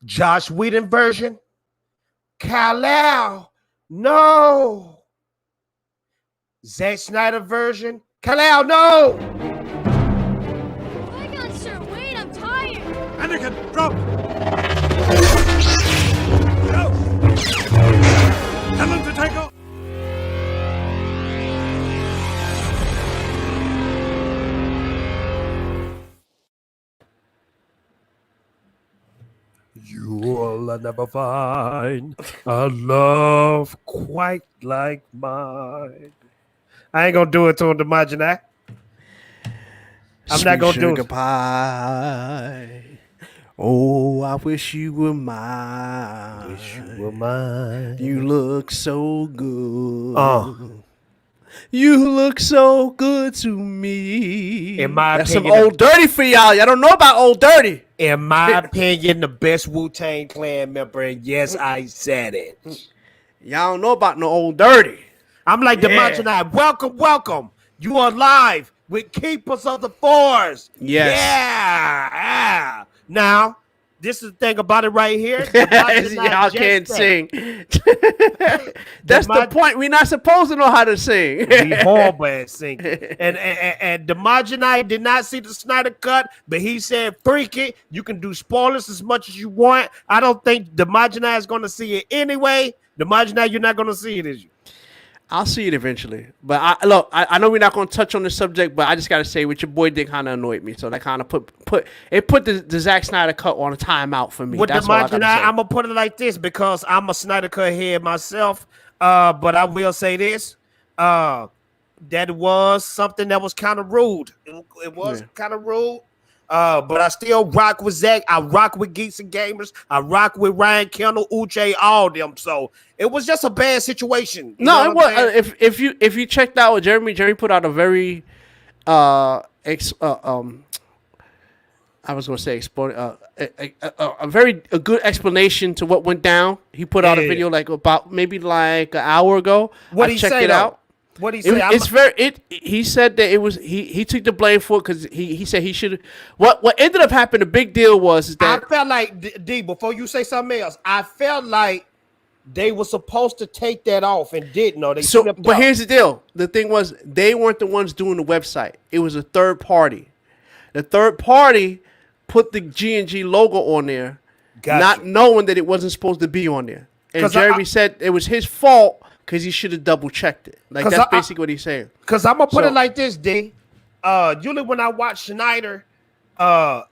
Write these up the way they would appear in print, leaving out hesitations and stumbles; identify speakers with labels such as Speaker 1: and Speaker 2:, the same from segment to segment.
Speaker 1: Josh Whedon version. Kal-El, no. Zack Snyder version. Kal-El, no.
Speaker 2: I got sir. Wait, I'm tired.
Speaker 3: Anakin, drop. No. Tell him to take off.
Speaker 1: You'll never find a love quite like mine. I ain't gonna do it to him, Imagine. I'm not gonna do it.
Speaker 4: Goodbye. Oh, I wish you were mine.
Speaker 1: Wish you were mine.
Speaker 4: You look so good. You look so good to me.
Speaker 1: In my
Speaker 4: That's
Speaker 1: opinion,
Speaker 4: some Old Dirty for y'all. Y'all don't know about Old Dirty.
Speaker 1: In my opinion, the best Wu-Tang Clan member. And yes, I said it.
Speaker 4: Y'all don't know about no Old Dirty.
Speaker 1: I'm like the Imagine. Welcome, welcome. You are live with Keepers of the Force.
Speaker 4: Yes.
Speaker 1: Yeah. Now, this is the thing about it right here.
Speaker 4: Y'all can't sing. That's the point. We're not supposed to know how to sing.
Speaker 1: We horrible at singing. And Demogenite did not see the Snyder cut, but he said, freak it. You can do spoilers as much as you want. I don't think Demogenite is going to see it anyway. Demogenite, you're not going to see it, is you?
Speaker 4: I'll see it eventually. But I know we're not going to touch on the subject, but I just got to say, what your boy did kind of annoyed me. So that kind of put the Zack Snyder cut on a timeout for me.
Speaker 1: With
Speaker 4: That's all I
Speaker 1: I'm going to put it like this because I'm a Snyder cut head myself. But I will say this. That was something that was kind of rude. It was kind of rude. But I still rock with Zach. I rock with Geeks and Gamers. I rock with Ryan Kendall, Uche, all them. So it was just a bad situation.
Speaker 4: No, it was. If you checked out with Jeremy put out a very I was gonna say a good explanation to what went down. He put out a video maybe an hour ago.
Speaker 1: What did he say? What did he say?
Speaker 4: He said that it was he took the blame for it because he said he should. What ended up happening? The big deal was that
Speaker 1: I felt like D. Before you say something else, I felt like they were supposed to take that off and didn't. No, they slipped
Speaker 4: But
Speaker 1: up.
Speaker 4: here's the deal: the thing was they weren't the ones doing the website. It was a third party. The third party put the G&G logo on there, not knowing that it wasn't supposed to be on there. And Jeremy said it was his fault. Because he should have double checked it. Like that's basically what he's saying.
Speaker 1: Because I'm gonna put it like this, D. Usually when I watch Snyder,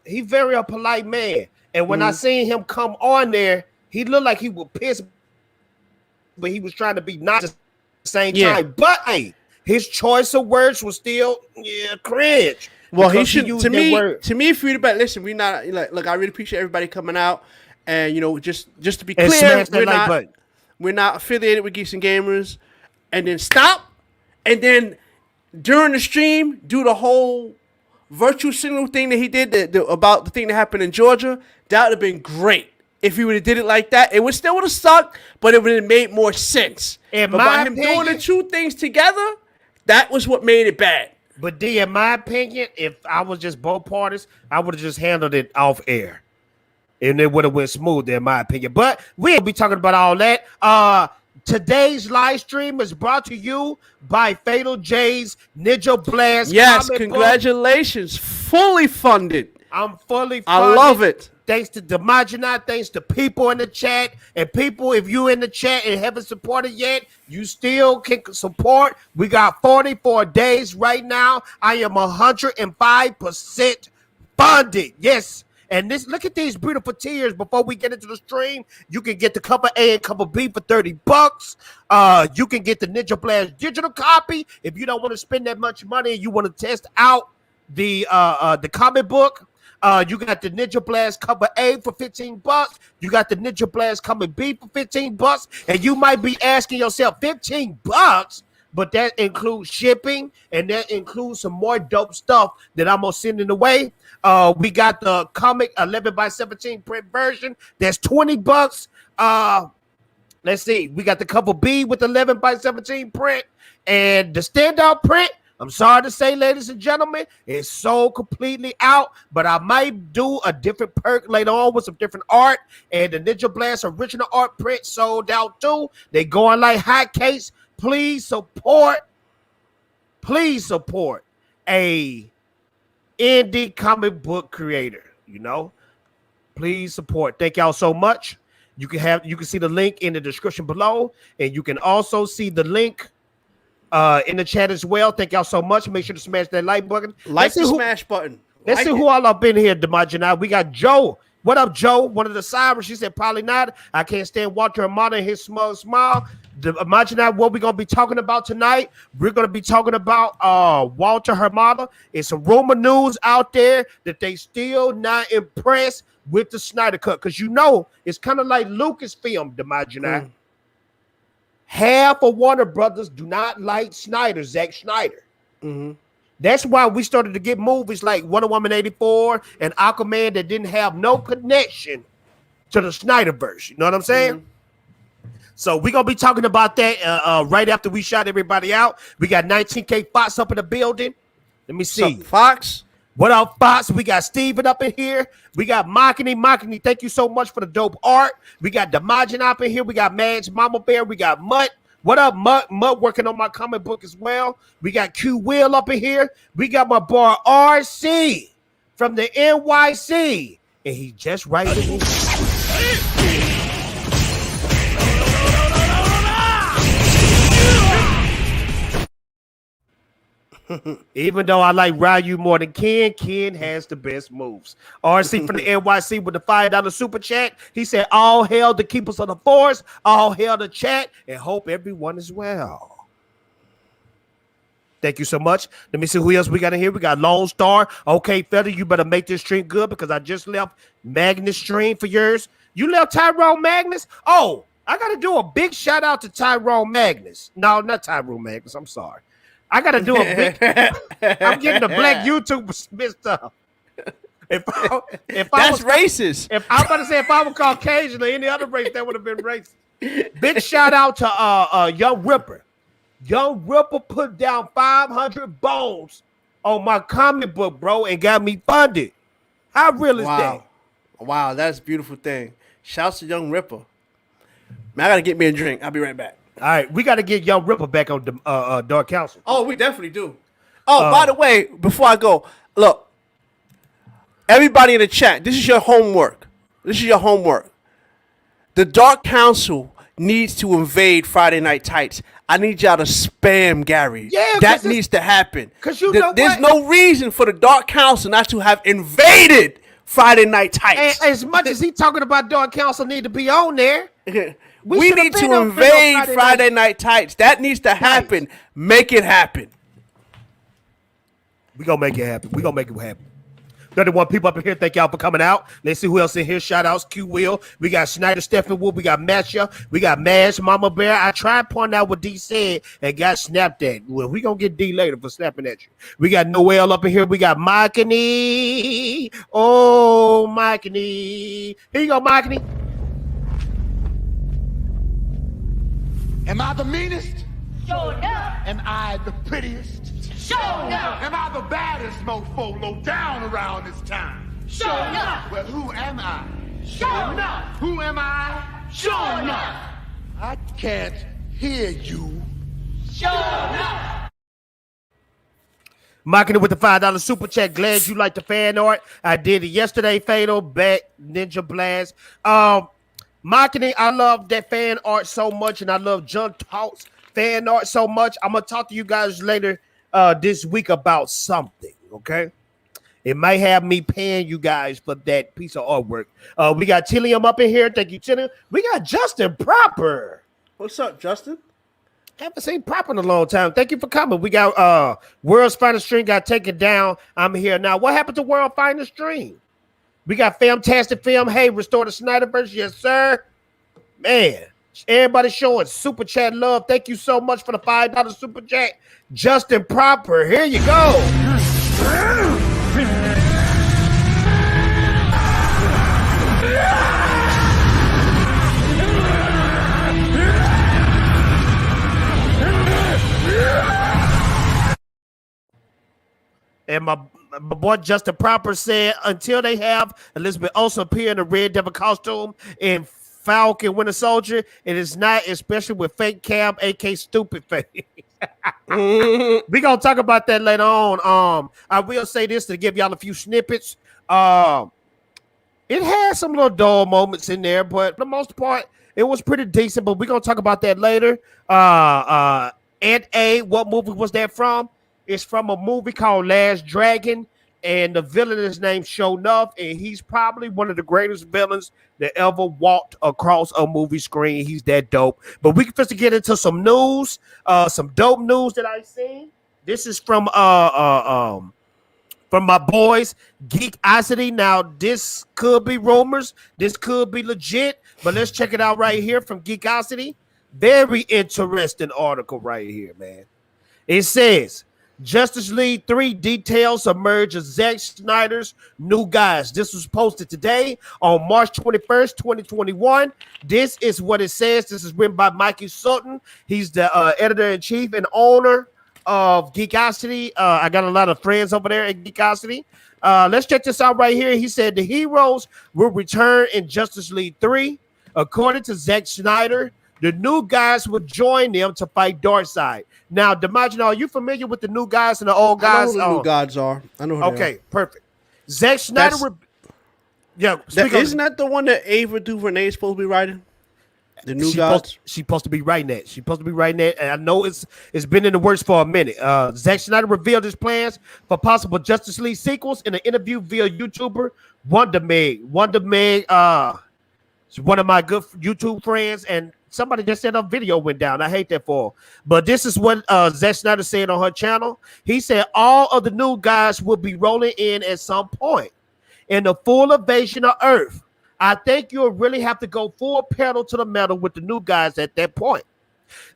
Speaker 1: he's very a polite man. And when I seen him come on there, he looked like he was pissed, but he was trying to be nice at the same time. But hey, his choice of words was still cringe.
Speaker 4: Well, he should to me, if you'd about listen, we not look, I really appreciate everybody coming out and just to be clear, we're not affiliated with Geeks and Gamers, and then stop, and then during the stream do the whole virtual signal thing that he did about the thing that happened in Georgia. That would have been great if he would have did it like that. It would have sucked, but it would have made more sense. But by him doing the two things together, that was what made it bad.
Speaker 1: But D, in my opinion, if I was just both parties, I would have just handled it off air. And it would have went smooth, in my opinion. But we'll be talking about all that. Today's live stream is brought to you by Fatal J's Ninja Blast.
Speaker 4: Yes, congratulations. Fully funded.
Speaker 1: I'm fully funded.
Speaker 4: I love it.
Speaker 1: Thanks to Demagina, thanks to people in the chat. And people, if you in the chat and haven't supported yet, you still can support. We got 44 days right now. I am 105% funded. Yes. And look at these beautiful tiers. Before we get into the stream, you can get the cover A and cover B for $30. You can get the Ninja Blast digital copy if you don't want to spend that much money and you want to test out the comic book. You got the Ninja Blast cover A for $15. You got the Ninja Blast cover B for $15. And you might be asking yourself, $15? But that includes shipping and that includes some more dope stuff that I'm gonna send in away. We got the comic 11x17 print version. That's $20. Let's see. We got the cover B with 11x17 print and the standout print I'm sorry to say, ladies and gentlemen, it's sold completely out, but I might do a different perk later on with some different art. And the Ninja Blast original art print sold out too. They going like hotcakes. Please support a indie comic book creator. You know, please support. Thank y'all so much. You can see the link in the description below, and you can also see the link in the chat as well. Thank y'all so much. Make sure to smash that like button.
Speaker 4: Smash button.
Speaker 1: Let's see who all up in here, Demajana. We got Joe. What up, Joe? One of the cybers. She said, probably not. I can't stand Walter Hamada and his smile. Imagine what we're going to be talking about tonight. We're going to be talking about Walter Hamada. It's some rumor news out there that they still not impressed with the Snyder Cut. Because you know, it's kind of like Lucasfilm, Demajana. Half of Warner Brothers do not like Zack Snyder. That's why we started to get movies like Wonder Woman 84 and Aquaman that didn't have no connection to the Snyderverse. You know what I'm saying? So we're going to be talking about that right after we shot everybody out. We got 19K Fox up in the building. Let me see.
Speaker 4: What's up, Fox?
Speaker 1: What up, Fox? We got Steven up in here. We got Makini. Thank you so much for the dope art. We got Demajin up in here. We got Madge Mama Bear. We got Mutt. What up, Mutt? Mutt working on my comic book as well. We got Q Will up in here. We got my boy RC from the NYC. And he just writing it. Even though I like Ryu more than Ken has the best moves. RC from the NYC with the $5 super chat. He said, all hail the keepers of the force, all hail the chat, and hope everyone is well. Thank you so much. Let me see who else we got in here. We got Lone Star. Okay, Feather, you better make this stream good because I just left Magnus stream for yours. You left Tyrone Magnus? Oh, I got to do a big shout out to Tyrone Magnus. No, not Tyrone Magnus. I'm sorry. I gotta do a big. I'm getting the black YouTubers mixed up. If
Speaker 4: That's racist.
Speaker 1: If I'm about to say if I was Caucasian or any other race, that would have been racist. Big shout out to Young Ripper. Young Ripper put down 500 bones on my comic book, bro, and got me funded. How real is that?
Speaker 4: Wow, that's a beautiful thing. Shouts to Young Ripper. Man, I gotta get me a drink. I'll be right back.
Speaker 1: All right, we got to get Young Ripper back on the Dark Council.
Speaker 4: Oh, we definitely do. Oh, by the way, before I go, look, everybody in the chat, this is your homework. The Dark Council needs to invade Friday Night Tights. I need y'all to spam Gary.
Speaker 1: Yeah,
Speaker 4: that needs to happen.
Speaker 1: Because there's
Speaker 4: no reason for the Dark Council not to have invaded Friday Night Tights.
Speaker 1: And as much as he talking about Dark Council need to be on there.
Speaker 4: We need to invade Friday Night Tights. That needs to happen. Make it happen.
Speaker 1: We're going to make it happen. 31 people up in here. Thank y'all for coming out. Let's see who else in here. Shout outs. Q Will. We got Snyder Steppenwolf. We got Masha. We got Mash Mama Bear. I tried pointing out what D said and got snapped at. Well, we going to get D later for snapping at you. We got Noel up in here. We got Makini. Oh, Makini. Here you go, Makini.
Speaker 3: Am I the meanest?
Speaker 2: Sure enough.
Speaker 3: Am I the prettiest?
Speaker 2: Sure enough.
Speaker 3: Am I the baddest mofo low down around this town?
Speaker 2: Sure enough.
Speaker 3: Well, who am I?
Speaker 2: Sure enough.
Speaker 3: Who am I?
Speaker 2: Sure enough.
Speaker 3: I can't hear you.
Speaker 2: Sure enough.
Speaker 1: Mocking it with the $5 super chat. Glad you like the fan art. I did it yesterday. Fatal Bet Ninja Blast. Marketing, I love that fan art so much, and I love John Talks fan art so much. I'm gonna talk to you guys later this week about something. Okay, it might have me paying you guys for that piece of artwork. We got Tillium up in here. Thank you, Tillium. We got Justin Proper.
Speaker 4: What's up, Justin?
Speaker 1: Haven't seen Proper in a long time. Thank you for coming. We got World's Finest Stream got taken down. I'm here now. What happened to World Finest Stream? We got Fantastic Film. Hey, restore the Snyderverse. Yes, sir. Man, everybody showing super chat love. Thank you so much for the $5 super chat. Justin Proper. Here you go. And my boy Justin Proper said until they have Elizabeth Olsen appear in a Red Devil costume in Falcon Winter Soldier, it is not, especially with fake Cam, AK stupid face. We gonna talk about that later on. I will say this to give y'all a few snippets. It had some little dull moments in there, but for the most part, it was pretty decent. But we're gonna talk about that later. And what movie was that from? It's from a movie called Last Dragon, and the villain is named Show Nuff, and he's probably one of the greatest villains that ever walked across a movie screen. He's that dope. But we can first get into some news, some dope news that I seen. This is from my boys, Geekosity. Now, this could be rumors. This could be legit. But let's check it out right here from Geekosity. Very interesting article right here, man. It says, Justice League 3 details emerge of Zack Snyder's new guys. This was posted today on March 21st, 2021. This is what it says. This is written by Mikey Sutton. He's the editor-in-chief and owner of Geekosity. I got a lot of friends over there at Geekosity. Let's check this out right here. He said the heroes will return in Justice League 3. According to Zack Snyder, the new guys will join them to fight Darkseid. Now, Dimaggio, are you familiar with the new guys and the old guys?
Speaker 4: I know who the new guys are. I know who
Speaker 1: okay, perfect. Zack Snyder.
Speaker 4: Isn't that the one that Ava DuVernay is supposed to be writing? The new guys?
Speaker 1: She's supposed to be writing that. She's supposed to be writing that. And I know it's been in the works for a minute. Zack Snyder revealed his plans for possible Justice League sequels in an interview via YouTuber Wonder Meg. Wonder Meg, she's one of my good YouTube friends, and somebody just said a video went down. I hate that for her. But this is what Zack Snyder said on her channel. He said all of the new guys will be rolling in at some point in the full invasion of Earth. I think you'll really have to go full pedal to the metal with the new guys at that point.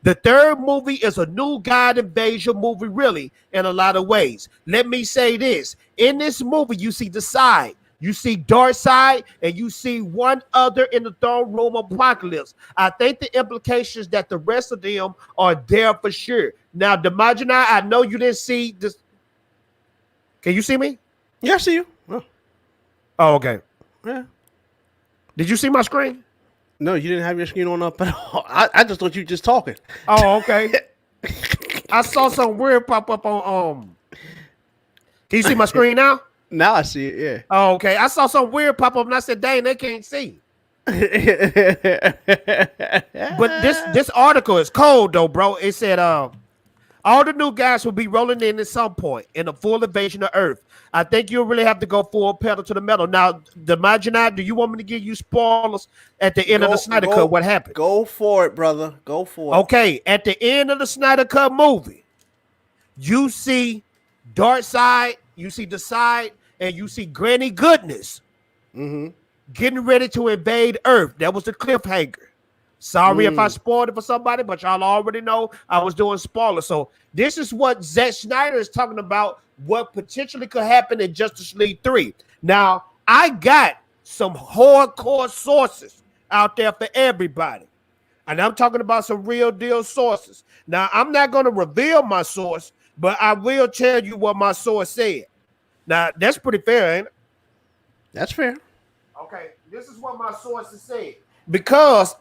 Speaker 1: The third movie is a new God invasion movie, really, in a lot of ways. Let me say this. In this movie, you see the side. You see Darkseid, and you see one other in the throne room apocalypse. I think the implications that the rest of them are there for sure. Now, Dimaggio, I know you didn't see this. Can you see me?
Speaker 4: Yeah, I see you.
Speaker 1: Oh, okay.
Speaker 4: Yeah.
Speaker 1: Did you see my screen?
Speaker 4: No, you didn't have your screen on up at all. I just thought you were just talking.
Speaker 1: Oh, okay. I saw some weird pop up on. Can you see my screen now?
Speaker 4: Now I see it, yeah.
Speaker 1: Oh, okay. I saw some weird pop up and I said, dang, they can't see. But this article is cold though, bro. It said all the new guys will be rolling in at some point in a full invasion of Earth. I think you'll really have to go full pedal to the metal. Now, Dimaggio, do you want me to give you spoilers at the end of the Snyder Cut? What happened?
Speaker 4: Go for it, brother. Go for it.
Speaker 1: Okay, at the end of the Snyder Cut movie, you see Darkseid, you see the side, and you see Granny Goodness getting ready to invade Earth. That was the cliffhanger. Sorry if I spoiled it for somebody, but y'all already know I was doing spoilers. So this is what Zack Snyder is talking about, what potentially could happen in Justice League 3. Now, I got some hardcore sources out there for everybody. And I'm talking about some real deal sources. Now, I'm not going to reveal my source, but I will tell you what my source said. Now, that's pretty fair, ain't it?
Speaker 4: That's fair.
Speaker 1: Okay, this is what my sources said. Because,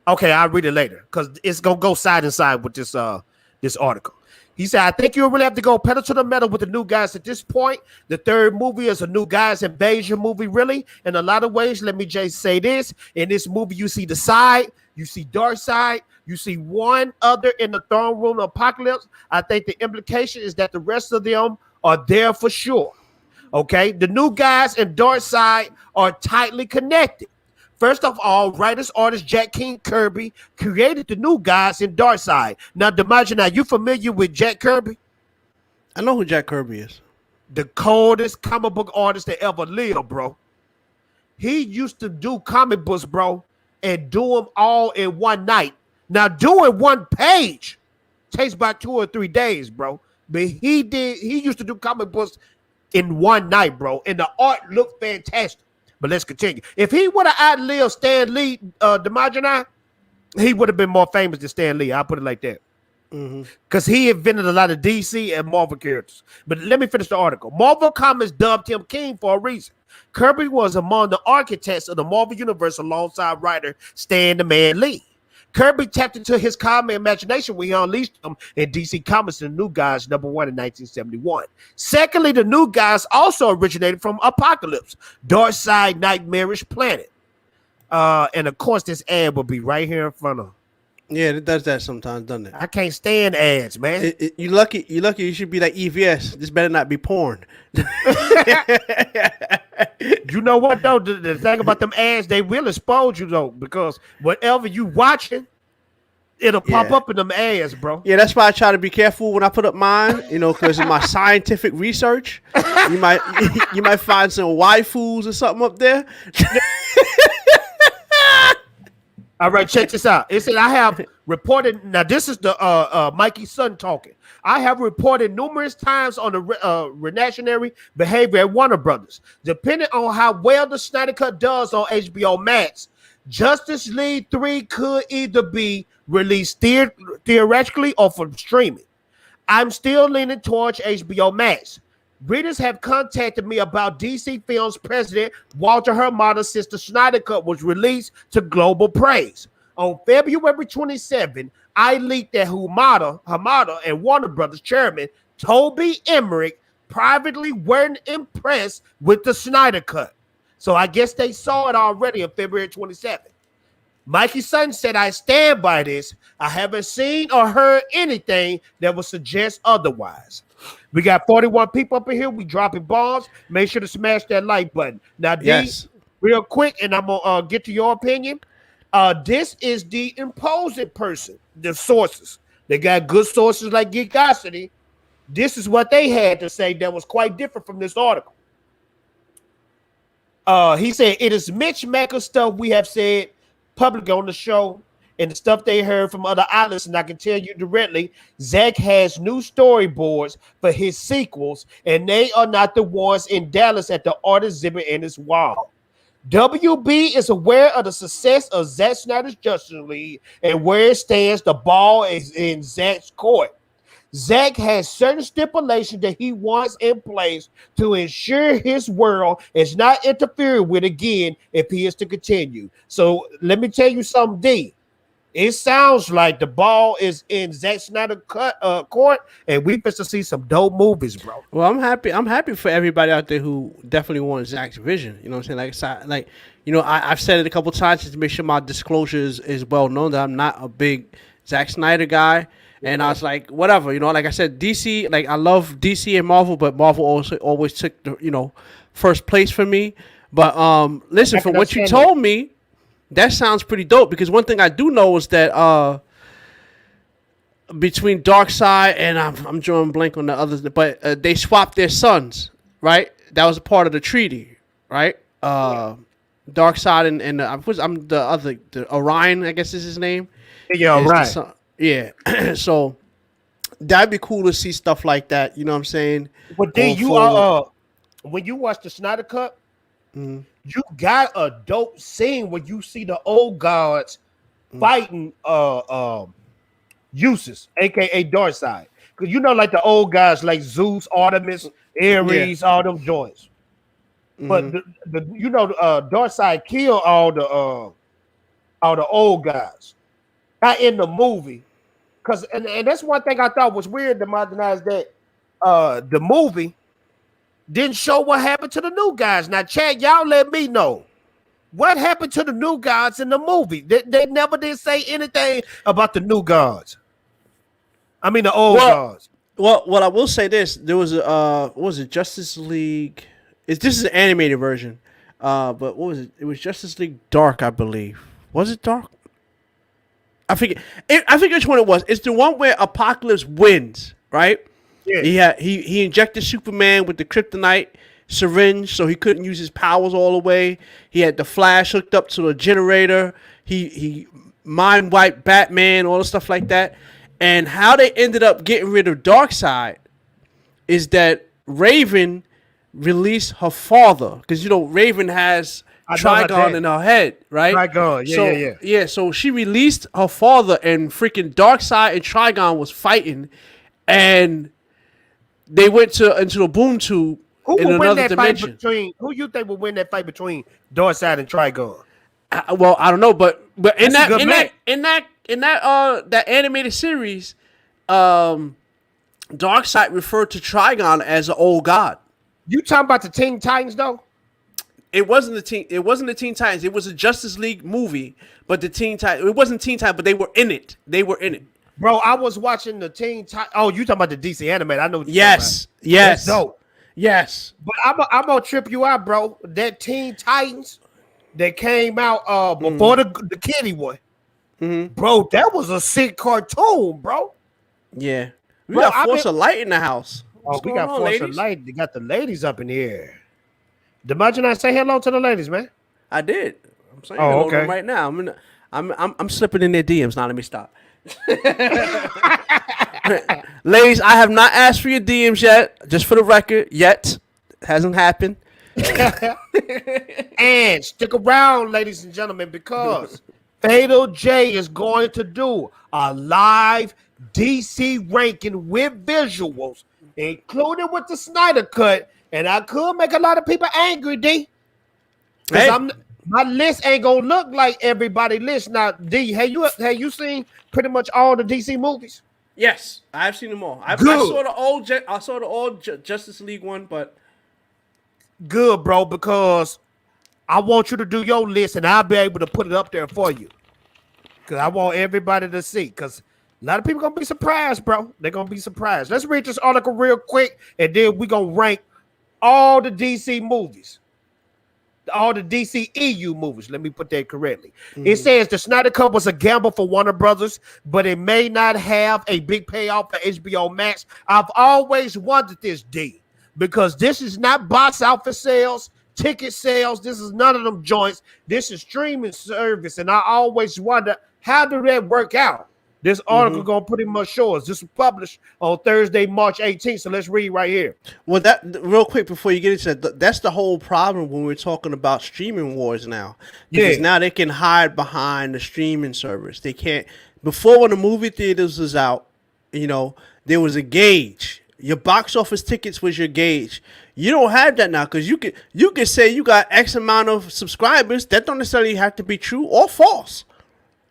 Speaker 1: okay, I'll read it later because it's going to go side and side with this article. He said, I think you'll really have to go pedal to the metal with the new guys at this point. The third movie is a new guys invasion movie, really. In a lot of ways, let me just say this. In this movie, you see the side, you see Darkseid, you see one other in the throne room apocalypse. I think the implication is that the rest of them are there for sure. Okay, the new guys and Darkseid are tightly connected. First of all, writer-artist Jack King Kirby created the new guys in Darkseid. Now, Dimaggio, you familiar with Jack Kirby?
Speaker 4: I know who Jack Kirby is.
Speaker 1: The coldest comic book artist that ever lived, bro. He used to do comic books, bro, and do them all in one night. Now, doing one page takes about 2 or 3 days, bro. But he used to do comic books in one night, bro. And the art looked fantastic. But let's continue. If he would have outlived Stan Lee, Dimaggio, he would have been more famous than Stan Lee. I'll put it like that. because he invented a lot of DC and Marvel characters. But let me finish the article. Marvel Comics dubbed him king for a reason. Kirby was among the architects of the Marvel Universe alongside writer Stan the Man Lee. Kirby tapped into his comic imagination when he unleashed them in DC Comics The New Gods #1 in 1971. Secondly, the New Gods also originated from Apocalypse, Darkseid Nightmarish Planet. And of course, this ad will be right here in front of.
Speaker 4: Yeah, it does that sometimes, doesn't it?
Speaker 1: I can't stand ads, man.
Speaker 4: You lucky. You should be like EVS. This better not be porn.
Speaker 1: You know what though? The thing about them ads, they will expose you though, because whatever you watching, it'll pop up in them ads, bro.
Speaker 4: Yeah, that's why I try to be careful when I put up mine. Because in my scientific research, you might find some waifus or something up there.
Speaker 1: All right, check this out. It said I have reported. Now this is the Mikey's son talking. I have reported numerous times on the reactionary behavior at Warner Brothers. Depending on how well the Snyder Cut does on HBO Max, Justice League 3 could either be released theoretically or from streaming. I'm still leaning towards HBO Max. Readers have contacted me about DC Films president Walter Hamada since the Snyder Cut was released to global praise. On February 27, I leaked that Hamada and Warner Brothers chairman Toby Emmerich privately weren't impressed with the Snyder Cut. So I guess they saw it already on February 27. Mikey's son said, I stand by this. I haven't seen or heard anything that would suggest otherwise. We got 41 people up in here. We dropping bombs. Make sure to smash that like button. Now,
Speaker 4: yes.
Speaker 1: Real quick, and I'm going to get to your opinion. This is the imposing person, the sources. They got good sources like Geekosity. This is what they had to say that was quite different from this article. He said, it is Mitch Macker stuff we have said publicly on the show and the stuff they heard from other outlets, and I can tell you directly, Zack has new storyboards for his sequels, and they are not the ones in Dallas at the art exhibit in his wall. WB is aware of the success of Zack Snyder's Justice League and where it stands, the ball is in Zack's court. Zack has certain stipulations that he wants in place to ensure his world is not interfered with again if he is to continue. So let me tell you something, D. It sounds like the ball is in Zack Snyder court, and we supposed to see some dope movies, bro.
Speaker 4: Well, I'm happy. I'm happy for everybody out there who definitely wants Zack's vision. You know what I'm saying? I've said it a couple times just to make sure my disclosure is well known that I'm not a big Zack Snyder guy. And I was like, whatever, like I said, DC, like I love DC and Marvel, but Marvel also always took the, first place for me. But listen, from what you told me, that sounds pretty dope, because one thing I do know is that between Darkseid and I'm drawing blank on the others, but they swapped their sons, right? That was a part of the treaty, right? Darkseid and I'm the other, the Orion, I guess is his name.
Speaker 1: Yeah, right.
Speaker 4: Yeah, so that'd be cool to see stuff like that. You know what I'm saying?
Speaker 1: But then you are when you watch the Snyder Cut, you got a dope scene where you see the old gods fighting Usus, aka Darkseid. Because like the old guys like Zeus, Artemis, Ares, all them joints. But Darkseid killed all the old guys. Not in the movie, and that's one thing I thought was weird to modernize that the movie didn't show what happened to the new guys. Now, Chad, y'all let me know what happened to the new gods in the movie. They never did say anything about the new gods. I mean, the old gods.
Speaker 4: Well, I will say this: there was what was it, Justice League? This is an animated version, but what was it? It was Justice League Dark, I believe. Was it Dark? I forget which one it was. It's the one where Apocalypse wins, right? Yeah. He injected Superman with the kryptonite syringe, so he couldn't use his powers all the way. He had the Flash hooked up to the generator. He mind wiped Batman, all the stuff like that. And how they ended up getting rid of Darkseid is that Raven released her father, because Raven has Trigon in her head, right?
Speaker 1: Trigon,
Speaker 4: yeah. So she released her father, and freaking Darkseid and Trigon was fighting, and they went into the boom tube in another dimension.
Speaker 1: Who you think will win that fight between Darkseid and Trigon?
Speaker 4: Well, I don't know, but in that animated series, Darkseid referred to Trigon as an old god.
Speaker 1: You talking about the Teen Titans though?
Speaker 4: It wasn't the Teen Titans. It was a Justice League movie, but the Teen Titans. It wasn't Teen Titans, but they were in it.
Speaker 1: Bro, I was watching the Teen Titans. Oh, you talking about the DC animated? I know. What
Speaker 4: you're talking about. Yes.
Speaker 1: That's dope.
Speaker 4: Yes.
Speaker 1: But I'm gonna trip you out, bro. That Teen Titans that came out before the kiddie one, bro. That was a sick cartoon, bro.
Speaker 4: Yeah. We got Force of Light in the house.
Speaker 1: We got Force of Light. They got the ladies up in here. Imagine I say hello to the ladies, man.
Speaker 4: I did. I'm saying hello to them right now. I'm slipping in their DMs now. Let me stop. Ladies, I have not asked for your DMs yet. Just for the record, yet hasn't happened.
Speaker 1: And stick around, ladies and gentlemen, because Fatal J is going to do a live DC ranking with visuals, including with the Snyder Cut. And I could make a lot of people angry, D. Because my list ain't gonna look like everybody's list. Now, D, have you seen pretty much all the DC movies?
Speaker 4: Yes, I've seen them all. I saw the old Justice League one, but
Speaker 1: good, bro, because I want you to do your list, and I'll be able to put it up there for you. Because I want everybody to see. Because a lot of people gonna be surprised, bro. They're gonna be surprised. Let's read this article real quick, and then we gonna rank all the DC movies, all the DCEU movies. Let me put that correctly. It says the Snyder Cut was a gamble for Warner Brothers, but it may not have a big payoff for HBO Max. I've always wondered this, D, because this is not box office sales, ticket sales. This is none of them joints. This is streaming service, and I always wonder, how do that work out? This article gonna pretty much show us. This was published on Thursday, March 18th. So let's read right here.
Speaker 4: Well, that real quick before you get into that, that's the whole problem when we're talking about streaming wars now. Because now they can hide behind the streaming service. They can't. Before, when the movie theaters was out, there was a gauge. Your box office tickets was your gauge. You don't have that now, because you can say you got X amount of subscribers. That don't necessarily have to be true or false.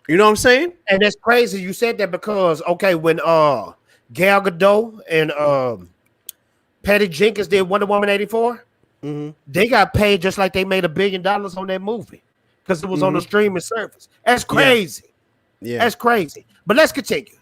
Speaker 4: You know what I'm saying?
Speaker 1: And that's crazy. You said that because when Gal Gadot and Patty Jenkins did Wonder Woman 84, they got paid just like they made $1 billion on that movie because it was on the streaming service. That's crazy. Yeah, that's crazy. But let's continue.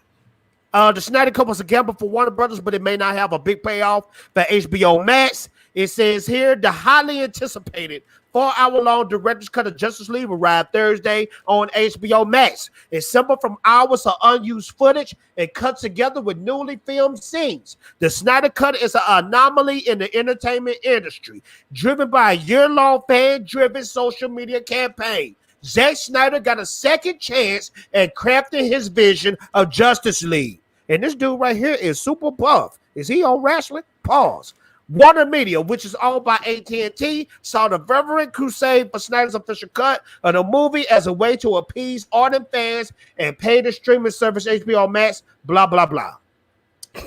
Speaker 1: The Snyder Cut was a gamble for Warner Brothers, but it may not have a big payoff for HBO Max. It says here the highly anticipated 4-hour-long director's cut of Justice League will arrive Thursday on HBO Max. It's assembled from hours of unused footage and cut together with newly filmed scenes. The Snyder Cut is an anomaly in the entertainment industry, driven by a year-long fan-driven social media campaign. Zack Snyder got a second chance at crafting his vision of Justice League. And this dude right here is super buff. Is he on wrestling? Pause. Warner Media, which is owned by AT&T, saw the fervent crusade for Snyder's official cut of the movie as a way to appease ardent fans and pay the streaming service HBO Max, blah, blah, blah.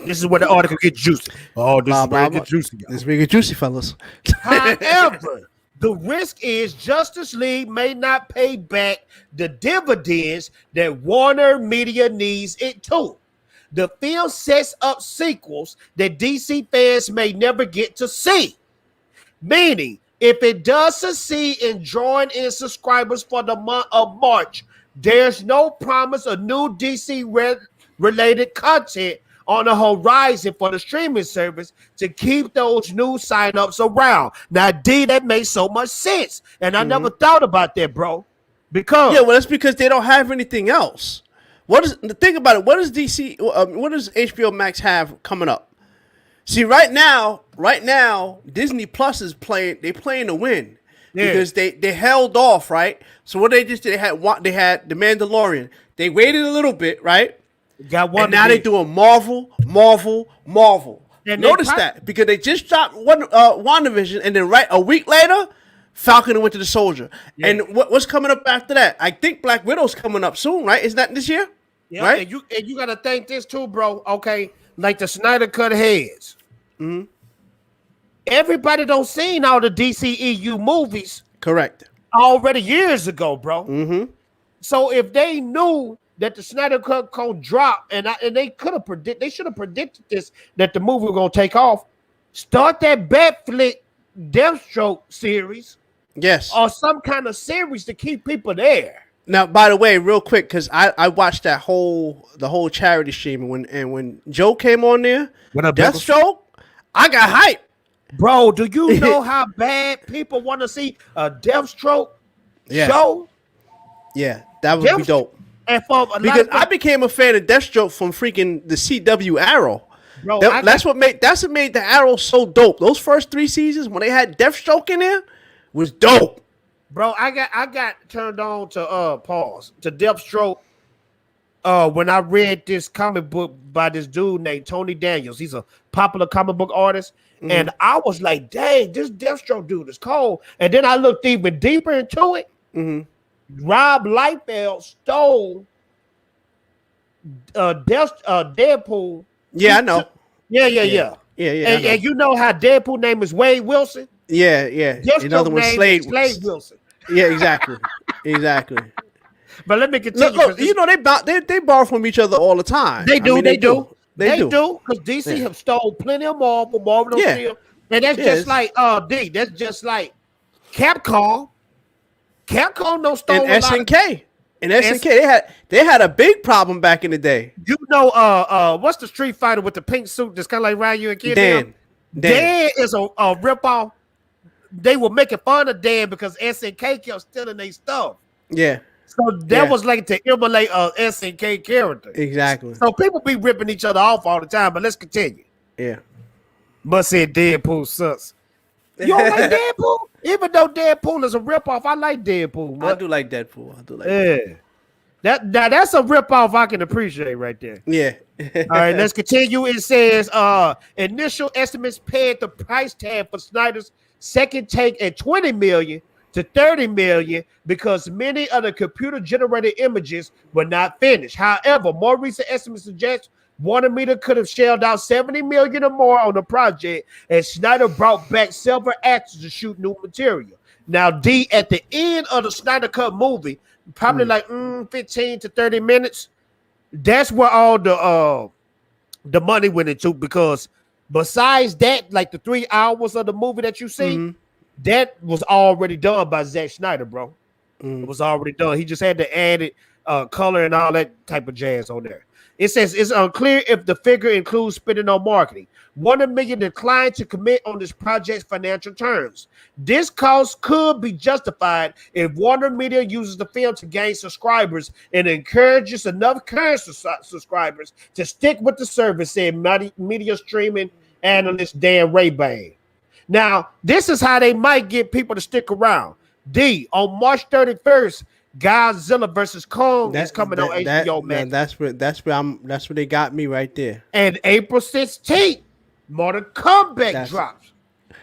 Speaker 1: This is where the article gets juicy. Oh, this is where it gets juicy.
Speaker 4: This is where it gets juicy, fellas.
Speaker 1: However, the risk is Justice League may not pay back the dividends that Warner Media needs it to. The film sets up sequels that DC fans may never get to see. Meaning, if it does succeed in drawing in subscribers for the month of March, there's no promise of new DC-related content on the horizon for the streaming service to keep those new signups around. Now, D, that makes so much sense. And I never thought about that, bro. Because
Speaker 4: that's because they don't have anything else. Think about it? What does what does HBO Max have coming up? See, right now, Disney Plus is playing. They playing to win because they held off, right? So what they just did, they had the Mandalorian. They waited a little bit, right?
Speaker 1: Got one.
Speaker 4: And now they doing Marvel. And notice that because they just dropped WandaVision, and then a week later, Falcon and Winter Soldier.
Speaker 1: Yeah.
Speaker 4: And what's coming up after that? I think Black Widow's coming up soon, right? Isn't that this year?
Speaker 1: Yeah,
Speaker 4: right?
Speaker 1: And you gotta think this too, bro. Okay, like the Snyder Cut heads.
Speaker 4: Mm-hmm.
Speaker 1: Everybody don't seen all the DCEU movies.
Speaker 4: Correct.
Speaker 1: Already years ago, bro.
Speaker 4: Mm-hmm.
Speaker 1: So if they knew that the Snyder Cut code drop, and they could have they should have predicted this, that the movie was gonna take off. Start that Batfleck Deathstroke series.
Speaker 4: Yes.
Speaker 1: Or some kind of series to keep people there.
Speaker 4: Now, by the way, real quick, because I watched the whole charity stream, and when Joe came on there, Deathstroke, I got hype.
Speaker 1: Bro, do you know how bad people want to see a Deathstroke show?
Speaker 4: Yeah, that would be dope.
Speaker 1: And
Speaker 4: because I became a fan of Deathstroke from freaking the CW Arrow. Bro, that's what made the Arrow so dope. Those first 3 seasons when they had Deathstroke in there was dope.
Speaker 1: Bro, I got turned on to Deathstroke when I read this comic book by this dude named Tony Daniels. He's a popular comic book artist. Mm-hmm. And I was like, dang, this Deathstroke dude is cold. And then I looked even deeper into it. Mm-hmm. Rob Liefeld stole Deadpool.
Speaker 4: Yeah, I know.
Speaker 1: Yeah. And you know how Deadpool name is Wade Wilson?
Speaker 4: Yeah. Another one, Slade
Speaker 1: Wilson.
Speaker 4: Yeah, exactly.
Speaker 1: But let me continue.
Speaker 4: Look, you know they borrow from each other all the time.
Speaker 1: They do. They do. Because DC have stole plenty of Marvel don't steal. And that's just like that's just like Capcom. Capcom don't steal
Speaker 4: and SNK. And SNK, they had a big problem back in the day.
Speaker 1: You know, what's the Street Fighter with the pink suit that's kind of like Ryu and Kid? Dan is a ripoff. They were making fun of Dan because SNK kept stealing their stuff.
Speaker 4: Yeah.
Speaker 1: So that was like to emulate a SNK character.
Speaker 4: Exactly.
Speaker 1: So people be ripping each other off all the time, but let's continue.
Speaker 4: Yeah.
Speaker 1: Must say Deadpool sucks. You don't like Deadpool? Even though Deadpool is a ripoff, I like Deadpool.
Speaker 4: I do like Deadpool.
Speaker 1: That's a ripoff I can appreciate right there.
Speaker 4: Yeah.
Speaker 1: All right, let's continue. It says initial estimates paid the price tag for Snyder's second take at $20 million to $30 million because many of the computer-generated images were not finished. However, more recent estimates suggest Warner Media could have shelled out $70 million or more on the project, and Snyder brought back several actors to shoot new material. Now, D, at the end of the Snyder Cut movie, probably like 15 to 30 minutes, that's where all the money went into, because besides that, like the 3 hours of the movie that you see, that was already done by Zack Snyder, bro. It was already done. He just had to add it, color and all that type of jazz on there. It says it's unclear if the figure includes spending on marketing. Warner Media declined to commit on this project's financial terms. This cost could be justified if Warner Media uses the film to gain subscribers and encourages enough current subscribers to stick with the service, said media streaming analyst Dan Rayban. Now, this is how they might get people to stick around. D, on March 31st, Godzilla versus Kong is coming on HBO Max.
Speaker 4: That's where they got me right there.
Speaker 1: And April 16th, Mortal Kombat drops.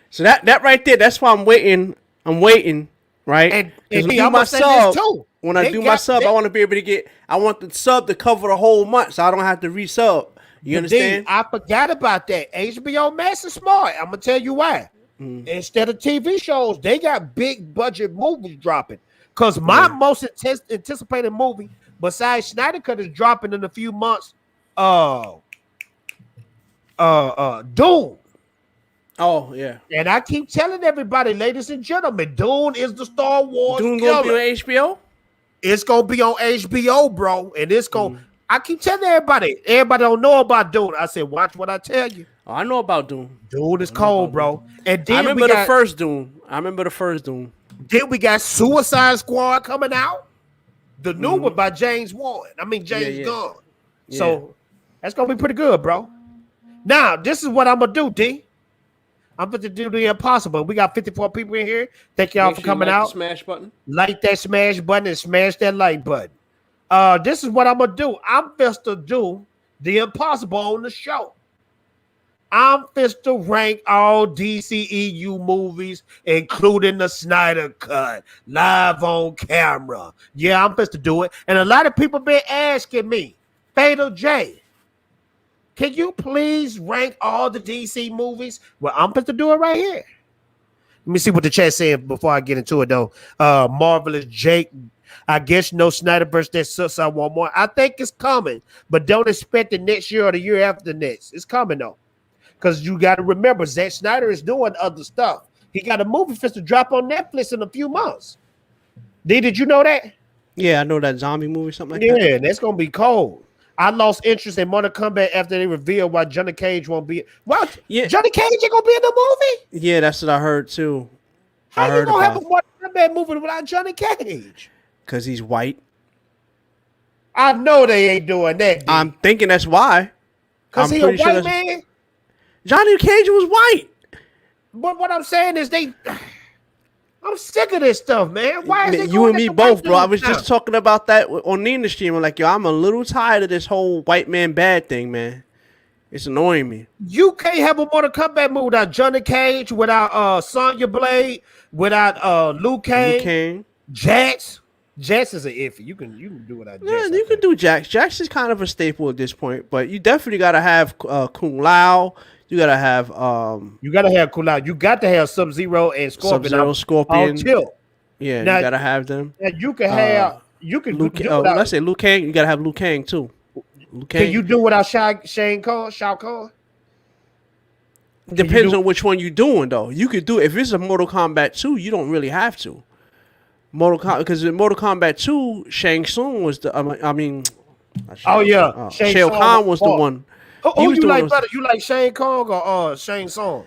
Speaker 4: So that right there, that's why I'm waiting, right?
Speaker 1: And
Speaker 4: when I do my sub, I want to be able to get. I want the sub to cover the whole month, so I don't have to resub. You understand?
Speaker 1: I forgot about that. HBO Max is smart. I'm gonna tell you why. Instead of TV shows, they got big budget movies dropping. Because my most anticipated movie, besides Snyder Cut, is dropping in a few months. Doom.
Speaker 4: Oh yeah.
Speaker 1: And I keep telling everybody, ladies and gentlemen, Doom is the Star Wars.
Speaker 4: Doom gonna be on HBO?
Speaker 1: It's gonna be on HBO, bro. And it's gonna. I keep telling everybody don't know about Doom. I said, watch what I tell you.
Speaker 4: Oh, I know about Doom.
Speaker 1: Doom is cold, bro. And then
Speaker 4: I remember the first Doom.
Speaker 1: Then we got Suicide Squad coming out. The new one by James Gunn. Gunn. So that's gonna be pretty good, bro. Now, this is what I'm gonna do, D. I'm going to do the impossible. We got 54 people in here. Thank y'all for coming out.
Speaker 4: Smash button.
Speaker 1: Like that smash button and smash that like button. This is what I'm gonna do. I'm just to do the impossible on the show. I'm fit to rank all DCEU movies, including the Snyder Cut, live on camera. Yeah, I'm fit to do it. And a lot of people been asking me, Fatal J, can you please rank all the DC movies? Well, I'm fit to do it right here. Let me see what the chat said before I get into it, though. Marvelous Jake, I guess no Snyderverse that sucks. I want more. I think it's coming, but don't expect it next year or the year after next. It's coming, though. Because you got to remember, Zack Snyder is doing other stuff. He got a movie fit to drop on Netflix in a few months. Did you know that?
Speaker 4: Yeah, I know that zombie movie, something like
Speaker 1: that.
Speaker 4: Yeah,
Speaker 1: that's going to be cold. I lost interest in Mortal Kombat after they revealed why Johnny Cage won't be. What? Yeah. Johnny Cage ain't going to be in the movie?
Speaker 4: Yeah, that's what I heard, too.
Speaker 1: How you going to have a Mortal Kombat movie without Johnny Cage?
Speaker 4: Because he's white.
Speaker 1: I know they ain't doing that, dude.
Speaker 4: I'm thinking that's why.
Speaker 1: Because he a white man?
Speaker 4: Johnny Cage was white.
Speaker 1: But what I'm saying is I'm sick of this stuff, man. Why is it
Speaker 4: you and me both, bro? I was just talking about that on Nina's stream. I'm like, yo, I'm a little tired of this whole white man bad thing, man. It's annoying me.
Speaker 1: You can't have a Mortal Kombat movie without Johnny Cage, without Sonya Blade, without Liu Kang. Jax. Jax is an iffy. You can do without Jax.
Speaker 4: Yeah, you can do Jax. Jax is kind of a staple at this point, but you definitely gotta have Kung Lao. You gotta have
Speaker 1: Kung Lao. You got to have Sub-Zero and Scorpion.
Speaker 4: Sub-Zero, Scorpion.
Speaker 1: Chill.
Speaker 4: Yeah, now, you gotta have them.
Speaker 1: Now you can have
Speaker 4: let's say Liu Kang. You gotta have Liu Kang too. Liu Kang.
Speaker 1: Can you do without Shao Kahn?
Speaker 4: Depends on which one you're doing, though. You could do if it's a Mortal Kombat 2. You don't really have to. Because in Mortal Kombat 2, Shang Tsung was the. Shao Kahn was the one.
Speaker 1: Who you like better? You like Shang Kong or Shang Tsung?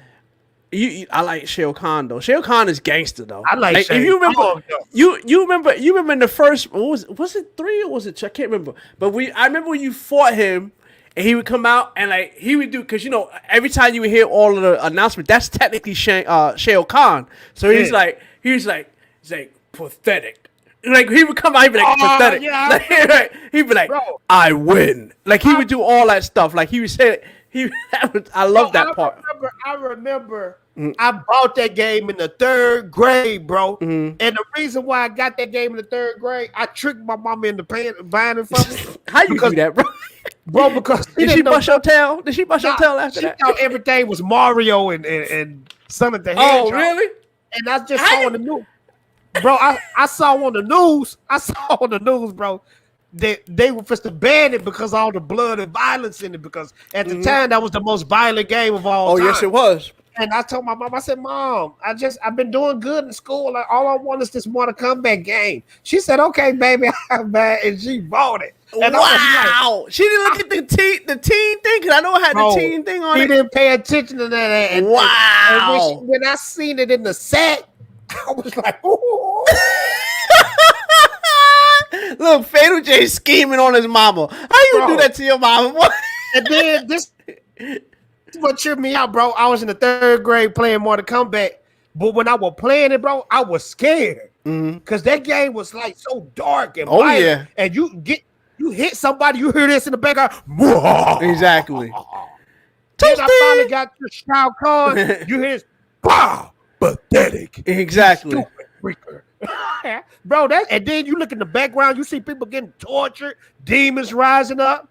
Speaker 4: I like Shao Kahn though. Shao Kahn is gangster though.
Speaker 1: I like Shang.
Speaker 4: If you remember, you remember in the first. Was it 3 or was it 2? I can't remember. But I remember when you fought him. And he would come out and like he would do because every time you would hear all of the announcements, that's technically Shao Kahn. So he's like pathetic. Like he would come out, he'd be like pathetic. Yeah. Like, he'd be like, bro, I win. Like he would do all that stuff. Like he would say, I love that part.
Speaker 1: I remember. I bought that game in the 3rd grade, bro. And the reason why I got that game in the 3rd grade, I tricked my mama into buying it for me.
Speaker 4: How you do that, bro?
Speaker 1: Bro, because
Speaker 4: did she bust your tail? Did she bust your tail after that?
Speaker 1: She thought everything was Mario and Sonic the Hedgehog.
Speaker 4: Oh, really?
Speaker 1: And I just saw on the news. Bro, I saw on the news, bro. They were supposed to ban it because of all the blood and violence in it. Because at the time, that was the most violent game of all time.
Speaker 4: Oh, yes, it was.
Speaker 1: And I told my mom, I said, Mom, I've been doing good in school. Like, all I want is this Mortal Kombat game. She said, okay, baby, I'm bad. And she bought it. And
Speaker 4: wow. Like, she didn't look at the teen thing because I know I had the teen thing on it.
Speaker 1: She didn't pay attention to that. And,
Speaker 4: wow.
Speaker 1: And when I seen it in the set, I was like, ooh.
Speaker 4: Look, Fatal J scheming on his mama. How you do that to your mama?
Speaker 1: And then this what tripped me out, bro. I was in the 3rd grade playing Mortal Kombat, but when I was playing it, bro, I was scared because that game was like so dark and violent.
Speaker 4: Yeah,
Speaker 1: and you hit somebody, you hear this in the background.
Speaker 4: Exactly.
Speaker 1: Then I finally got to Shao Kahn. You hear this, wow, pathetic.
Speaker 4: Exactly.
Speaker 1: Bro, and then you look in the background, you see people getting tortured, demons rising up,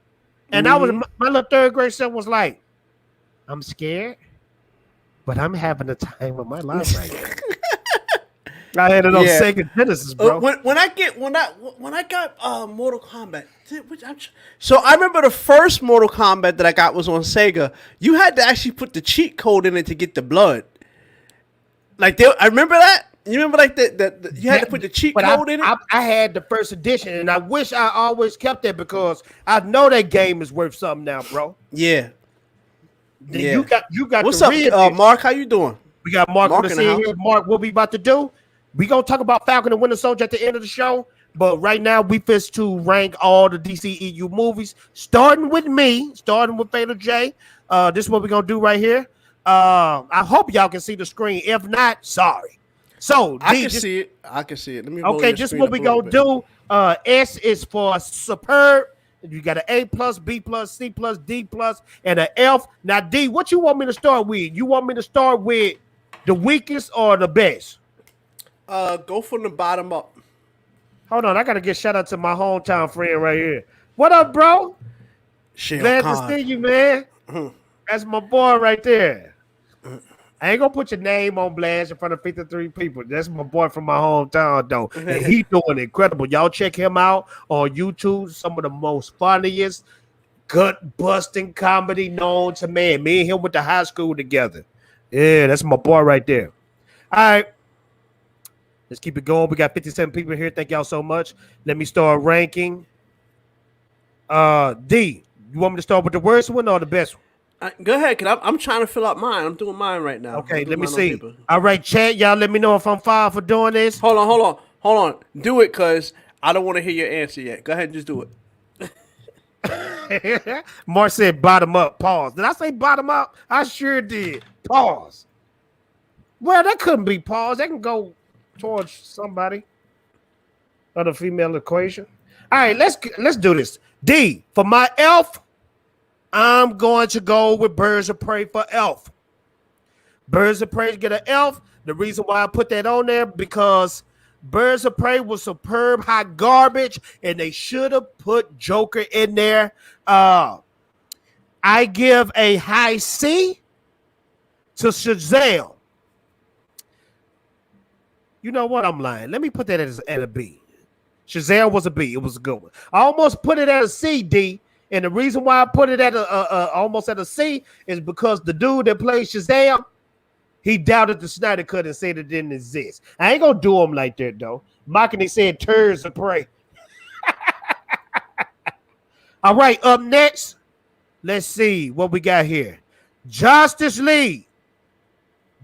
Speaker 1: and I was my little 3rd grade son was like, I'm scared, but I'm having a time of my life right now. I had it on Sega Genesis, bro.
Speaker 4: When I got Mortal Kombat, so I remember the first Mortal Kombat that I got was on Sega. You had to actually put the cheat code in it to get the blood. Like I remember that. You remember like you had to put the cheat code in it?
Speaker 1: I had the first edition, and I wish I always kept it because I know that game is worth something now, bro.
Speaker 4: Yeah.
Speaker 1: You got.
Speaker 4: What's up, Mark? How you doing?
Speaker 1: We got Mark on the scene here. Mark, what we about to do? We gonna talk about Falcon and Winter Soldier at the end of the show. But right now, we fit to rank all the DCEU movies, starting with me, starting with Fatal J. This is what we're gonna do right here. I hope y'all can see the screen. If not, sorry. So
Speaker 4: I can see it. Let me
Speaker 1: okay, just what we gonna do. S is for superb. You got an A plus, B plus, C plus, D plus, and an F. Now, D, what you want me to start with? You want me to start with the weakest or the best?
Speaker 4: Go from the bottom up.
Speaker 1: Hold on, I gotta get shout out to my hometown friend right here. What up, bro? Glad to see you, man. That's my boy right there. I ain't gonna put your name on blast in front of 53 people. That's my boy from my hometown, though. And he doing incredible. Y'all check him out on YouTube. Some of the most funniest, gut-busting comedy known to man. Me and him went to high school together. Yeah, that's my boy right there. All right. Let's keep it going. We got 57 people here. Thank y'all so much. Let me start ranking. D, you want me to start with the worst one or the best one?
Speaker 4: Go ahead, cause I'm trying to fill out mine. I'm doing mine right now.
Speaker 1: Okay, let me see. All right, chat, y'all let me know if I'm fine for doing this.
Speaker 4: Hold on. Do it, cause I don't want to hear your answer yet. Go ahead and just do
Speaker 1: it. Mark said bottom up, pause. Did I say bottom up? I sure did. Pause. Well, that couldn't be pause. That can go towards somebody. Other female equation. All right, let's do this. D, for my elf, I'm going to go with Birds of Prey for elf. Birds of Prey get an elf. The reason why I put that on there because Birds of Prey was superb hot garbage, and they should have put Joker in there. I give a high C to Shazam. You know what? I'm lying. Let me put that at a B. Shazam was a B. It was a good one. I almost put it at a C, D. And the reason why I put it at almost at a C is because the dude that plays Shazam, he doubted the Snyder Cut and said it didn't exist. I ain't gonna do him like that though. Mocking said turds of prey. All right, up next, let's see what we got here. Justice League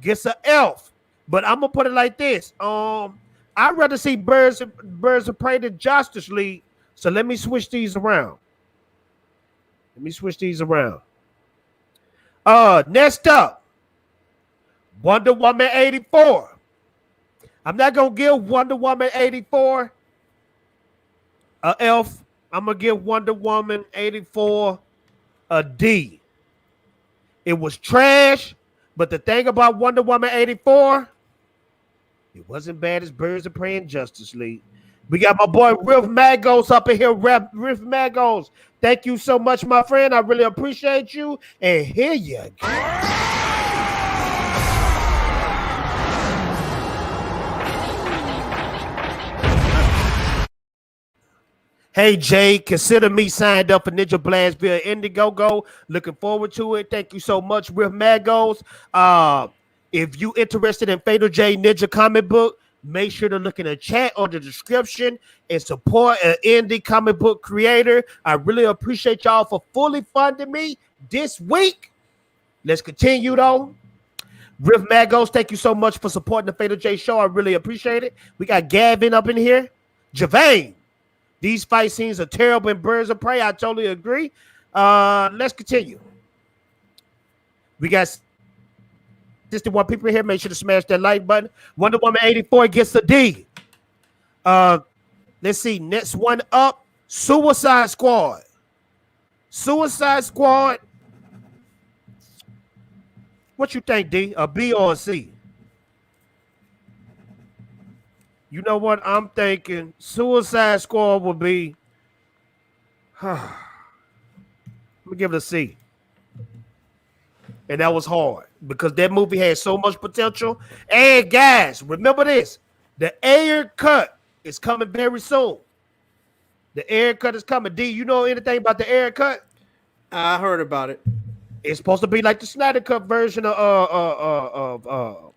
Speaker 1: gets an elf, but I'm gonna put it like this. I'd rather see Birds of Prey than Justice League. So let me switch these around. Next up, Wonder Woman 84. I'm not gonna give Wonder Woman 84 a elf. I'm gonna give Wonder Woman 84 a D. It was trash, but the thing about Wonder Woman 84, it wasn't bad as Birds of Prey and Justice League. We got my boy Riff Magos up in here. Riff Magos, thank you so much, my friend. I really appreciate you. And here you go. Hey, Jay, consider me signed up for Ninja Blast via Indiegogo. Looking forward to it. Thank you so much, Riff Magos. If you interested in Fatal J Ninja comic book, make sure to look in the chat or the description and support an indie comic book creator. I really appreciate y'all for fully funding me this week. Let's continue, though. Riff Magos, thank you so much for supporting the Fatal J show. I really appreciate it. We got Gavin up in here. Javane, these fight scenes are terrible in Birds of Prey. I totally agree. Let's continue. We got 61 people here. Make sure to smash that like button. Wonder Woman 84 gets a D. Let's see. Next one up, Suicide Squad. Suicide Squad. What you think, D? A B or a C? You know what? I'm thinking Suicide Squad will be. Let me give it a C. And that was hard because that movie had so much potential. And guys, remember this. The air cut is coming very soon. The air cut is coming. D, you know anything about the air cut?
Speaker 4: I heard about it.
Speaker 1: It's supposed to be like the Snyder Cut version of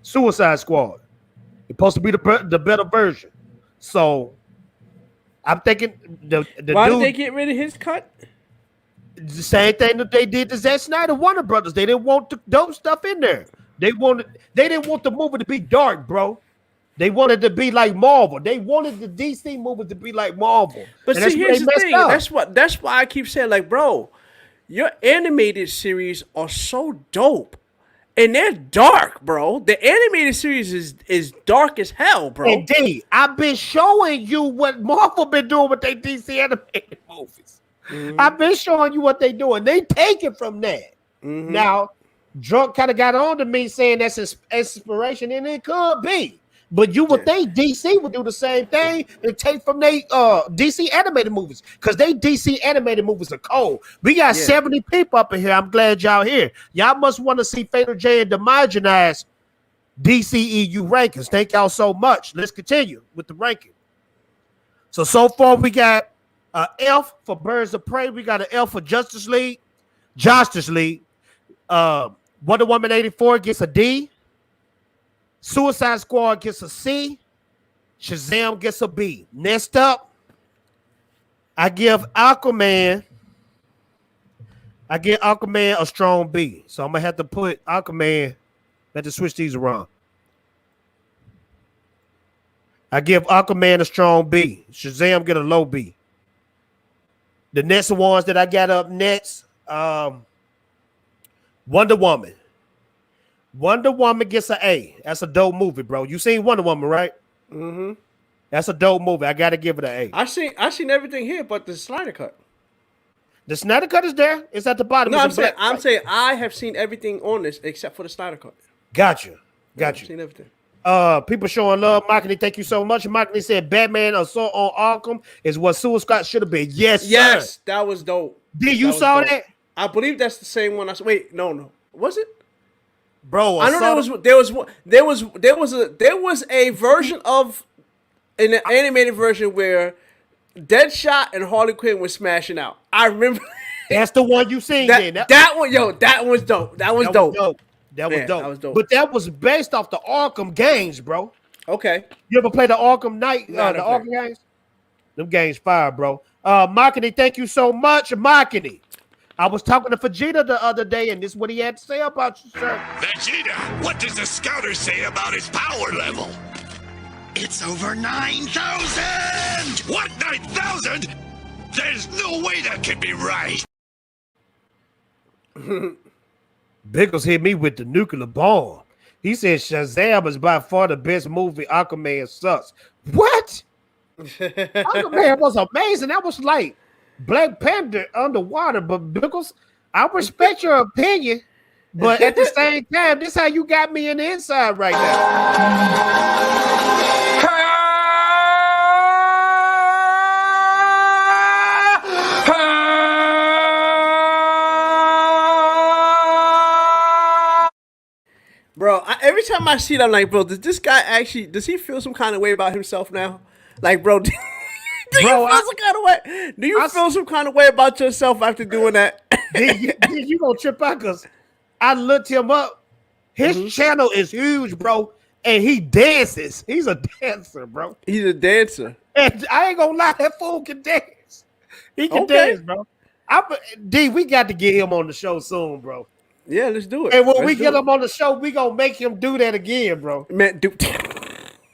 Speaker 1: Suicide Squad. It's supposed to be the better version. So I'm thinking
Speaker 4: why did they get rid of his cut?
Speaker 1: The same thing that they did to Zack Snyder Warner Brothers. They didn't want the dope stuff in there. They didn't want the movie to be dark, bro. They wanted to be like Marvel. They wanted the DC movie to be like Marvel.
Speaker 4: But see, here's the thing. That's why I keep saying, like, bro, your animated series are so dope. And they're dark, bro. The animated series is dark as hell, bro.
Speaker 1: Indeed. I've been showing you what Marvel been doing with their DC animated movies. I've been showing you what they doing. They take it from that. Now, Drunk kind of got on to me saying that's inspiration, and it could be. But you would think DC would do the same thing and take from their DC animated movies, because they DC animated movies are cold. We got 70 people up in here. I'm glad y'all here. Y'all must want to see Fatal J and Demogenize DCEU rankings. Thank y'all so much. Let's continue with the ranking. So far we got an F for Birds of Prey. We got an F for Justice League. Wonder Woman 84 gets a D. Suicide Squad gets a C. Shazam gets a B. Next up, I give Aquaman a strong B. So I'm gonna have to put Aquaman. Let to switch these around. I give Aquaman a strong B. Shazam get a low B. The next ones that I got up next, Wonder Woman. Wonder Woman gets an A. That's a dope movie, bro. You seen Wonder Woman, right? That's a dope movie. I gotta give it an A.
Speaker 4: I seen everything here, but the Snyder Cut.
Speaker 1: The Snyder Cut is there. It's at the bottom.
Speaker 4: No, I'm saying I have seen everything on this except for the Snyder Cut.
Speaker 1: Gotcha.
Speaker 4: I've seen everything.
Speaker 1: People showing love. Makini, thank you so much. Makini said Batman Assault on Arkham is what Suicide Squad should have been. Yes, sir.
Speaker 4: That was dope.
Speaker 1: You saw that?
Speaker 4: I believe that's the same one. Wait, no. Was it?
Speaker 1: Bro,
Speaker 4: I know there was a version of an animated version where Deadshot and Harley Quinn were smashing out. I remember.
Speaker 1: That's the one you seen.
Speaker 4: That one was dope. That was dope.
Speaker 1: That was dope. But that was based off the Arkham games, bro.
Speaker 4: Okay.
Speaker 1: You ever play the Arkham Knight, the Arkham games? Them games fire, bro. Makini, thank you so much, Makini. I was talking to Vegeta the other day, and this is what he had to say about you, sir.
Speaker 3: Vegeta, what does the scouter say about his power level? It's over 9,000! What, 9,000? There's no way that can be right.
Speaker 1: Biggles hit me with the nuclear bomb. He said Shazam is by far the best movie. Aquaman sucks. What? Aquaman was amazing. That was like Black Panther underwater. But Biggles, I respect your opinion, but at the same time, this is how you got me in the inside right now.
Speaker 4: Bro, every time I see it, I'm like, bro, does he feel some kind of way about himself now? Like, bro, do you feel some kind of way? Do you feel some kind of way about yourself after doing that?
Speaker 1: You gonna trip out because I looked him up. His channel is huge, bro, and he dances. He's a dancer, bro.
Speaker 4: He's a dancer.
Speaker 1: And I ain't gonna lie, that fool can dance. He can dance, bro. We got to get him on the show soon, bro.
Speaker 4: Yeah, let's do it.
Speaker 1: And when we get him on the show, we gonna make him do that again, bro.
Speaker 4: Man,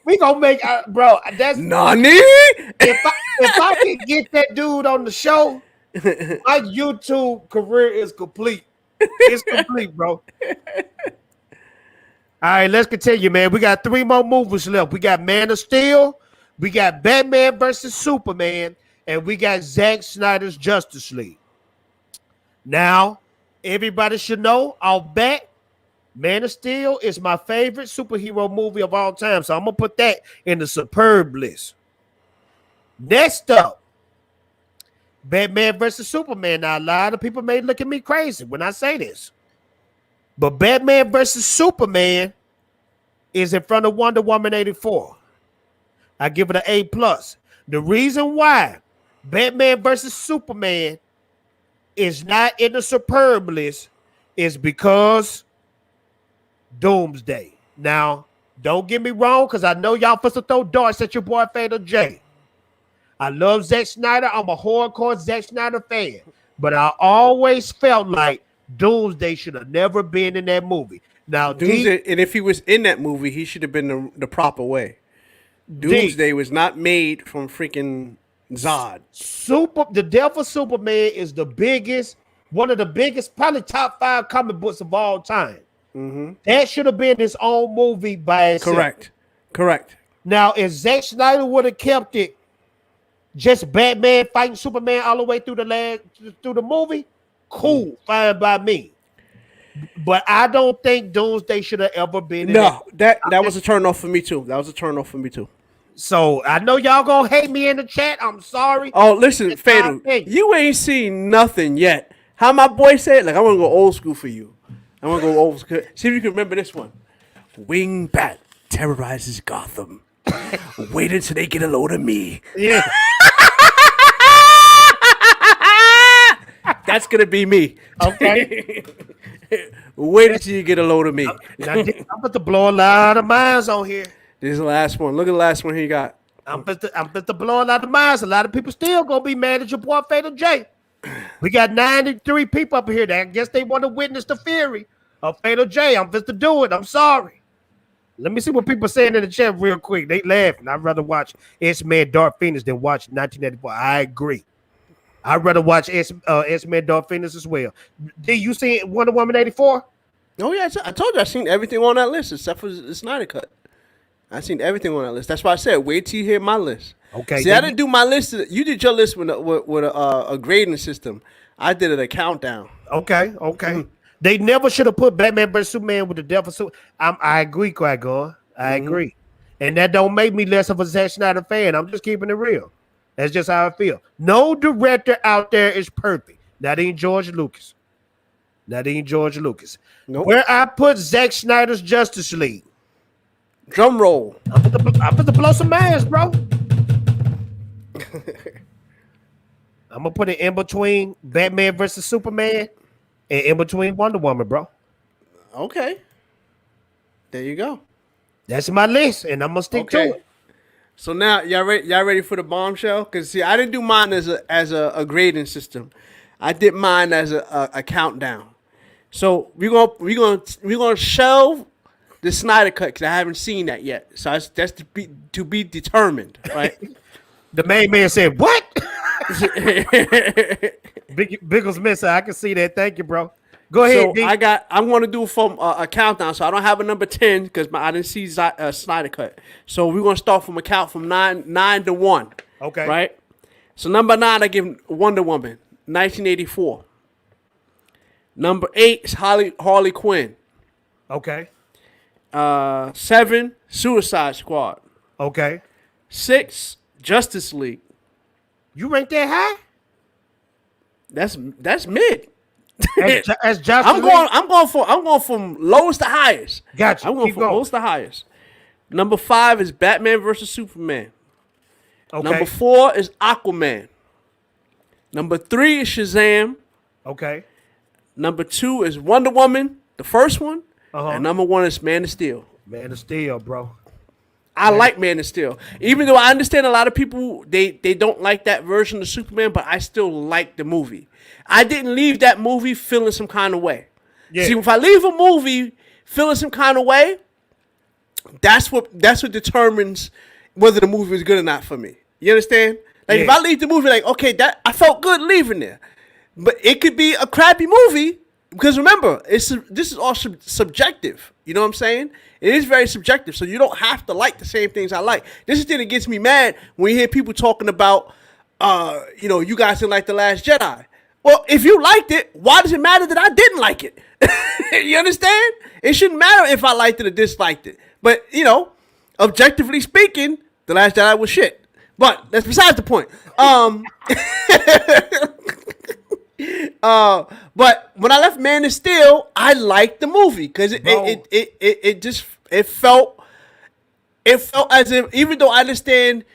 Speaker 1: we gonna make, bro. That's
Speaker 4: Nani.
Speaker 1: If I can get that dude on the show, my YouTube career is complete. It's complete, bro. All right, let's continue, man. We got 3 more movies left. We got Man of Steel, we got Batman versus Superman, and we got Zack Snyder's Justice League. Now, everybody should know, I'll bet Man of Steel is my favorite superhero movie of all time. So I'm going to put that in the superb list. Next up, Batman versus Superman. Now, a lot of people may look at me crazy when I say this, but Batman versus Superman is in front of Wonder Woman 84. I give it an A+. The reason why Batman versus Superman is not in the superb list is because Doomsday. Now, don't get me wrong, because I know y'all supposed to throw darts at your boy Fatal J. I love Zack Snyder. I'm a hardcore Zack Snyder fan. But I always felt like Doomsday should have never been in that movie. Now,
Speaker 4: Doomsday, and if he was in that movie, he should have been the proper way. Doomsday was not made from freaking Zod.
Speaker 1: The Death of Superman is one of the biggest, probably top 5 comic books of all time. That should have been his own movie by itself.
Speaker 4: Correct.
Speaker 1: Now, if Zack Snyder would have kept it just Batman fighting Superman all the way through the movie, cool, fine by me. But I don't think Doomsday should have ever been in
Speaker 4: that was a turn off for me too.
Speaker 1: So I know y'all gonna hate me in the chat. I'm sorry.
Speaker 4: Oh, listen, Fatal, you ain't seen nothing yet. How my boy said, like, I want to go old school for you. I want to go old school. See if you can remember this one. Wingbat terrorizes Gotham. Wait until they get a load of me.
Speaker 1: Yeah.
Speaker 4: That's gonna be me.
Speaker 1: Okay.
Speaker 4: Wait until you get a load of me.
Speaker 1: I'm about to blow a lot of minds on here.
Speaker 4: This is the last one. Look at the last one he got.
Speaker 1: I'm about to blow a lot of minds. A lot of people still gonna be mad at your boy Fatal J. We got 93 people up here that I guess they want to witness the fury of Fatal J. I'm just to do it. I'm sorry. Let me see what people are saying in the chat real quick. They laughing. I'd rather watch X-Men Dark Phoenix than watch 1984. I agree. I'd rather watch X-Men Dark Phoenix as well. Did you see Wonder Woman 84?
Speaker 4: Oh, yeah. I told you I seen everything on that list except for the Snyder Cut. I seen everything on that list. That's why I said, wait till you hear my list.
Speaker 1: Okay.
Speaker 4: See, I didn't do my list. You did your list with a grading system. I did it a countdown.
Speaker 1: Okay. They never should have put Batman vs Superman with the Devil suit. I agree, Qui-Gon. I agree. And that don't make me less of a Zack Snyder fan. I'm just keeping it real. That's just how I feel. No director out there is perfect. Not even George Lucas.
Speaker 4: Nope.
Speaker 1: Where I put Zack Snyder's Justice League.
Speaker 4: Drum roll.
Speaker 1: I'm about to blow some minds, bro. I'm gonna put it in between Batman versus Superman and in between Wonder Woman, bro.
Speaker 4: Okay. There you go.
Speaker 1: That's my list, and I'm gonna stick to it.
Speaker 4: So now y'all ready for the bombshell? Because see, I didn't do mine as a grading system. I did mine as a countdown. So we're gonna shelve the Snyder Cut because I haven't seen that yet. So that's to be determined, right?
Speaker 1: The main man said, "What?" Biggles missing. I can see that. Thank you, bro. Go ahead.
Speaker 4: So I'm going to do from a countdown. So I don't have a number 10 because I didn't see Snyder Cut. So we're going to start from a count from 9 to 1.
Speaker 1: Okay.
Speaker 4: Right. So number 9, I give Wonder Woman, 1984. Number 8 is Harley Quinn.
Speaker 1: Okay.
Speaker 4: 7, Suicide Squad.
Speaker 1: Okay.
Speaker 4: 6, Justice League.
Speaker 1: You rank that high?
Speaker 4: That's mid.
Speaker 1: As Josh,
Speaker 4: I'm going from lowest to highest.
Speaker 1: Gotcha.
Speaker 4: I'm going from lowest to highest. Number 5 is Batman versus Superman.
Speaker 1: Okay.
Speaker 4: Number 4 is Aquaman. Number 3 is Shazam.
Speaker 1: Okay.
Speaker 4: Number 2 is Wonder Woman, the first one. And number 1 is Man of Steel.
Speaker 1: Man of Steel, bro.
Speaker 4: I like Man of Steel. Even though I understand a lot of people, they don't like that version of Superman, but I still like the movie. I didn't leave that movie feeling some kind of way. Yeah. See, if I leave a movie feeling some kind of way, that's what determines whether the movie is good or not for me. You understand? Like if I leave the movie like, okay, that I felt good leaving there. But it could be a crappy movie because remember, this is all subjective. You know what I'm saying? It is very subjective, so you don't have to like the same things I like. This is the thing that gets me mad when you hear people talking about, you guys didn't like The Last Jedi. Well, if you liked it, why does it matter that I didn't like it? You understand? It shouldn't matter if I liked it or disliked it. But, objectively speaking, The Last Jedi was shit. But that's besides the point. But when I left Man of Steel, I liked the movie because it felt as if, even though I understand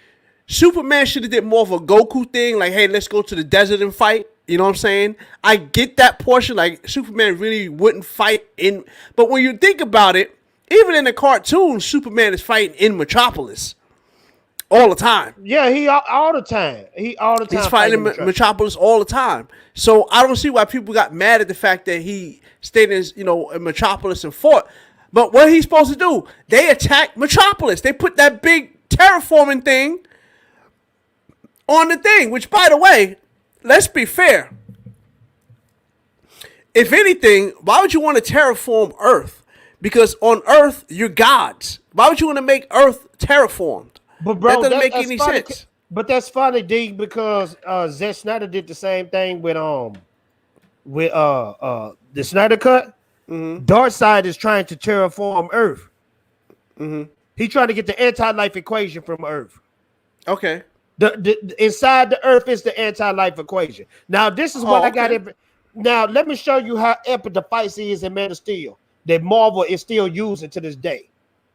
Speaker 4: Superman should have did more of a Goku thing, like, hey, let's go to the desert and fight. You know what I'm saying? I get that portion, like Superman really wouldn't fight in, but when you think about it, even in the cartoon, Superman is fighting in Metropolis all the time.
Speaker 1: Yeah, he all the time. He's
Speaker 4: fighting in Metropolis all the time. So I don't see why people got mad at the fact that he stayed in Metropolis and fought. But what he's supposed to do? They attacked Metropolis. They put that big terraforming thing on the thing, which, by the way, let's be fair. If anything, why would you want to terraform Earth? Because on Earth, you're gods. Why would you want to make Earth terraformed?
Speaker 1: But bro,
Speaker 4: that doesn't make any sense.
Speaker 1: But that's funny, D, because Zack Snyder did the same thing with the Snyder Cut. Mm-hmm. Darkseid is trying to terraform Earth. Mm-hmm. He's trying to get the anti-life equation from Earth.
Speaker 4: Okay.
Speaker 1: The inside the Earth is the anti-life equation. Now, this is what I got. Now, let me show you how epic the fight is in Man of Steel that Marvel is still using to this day.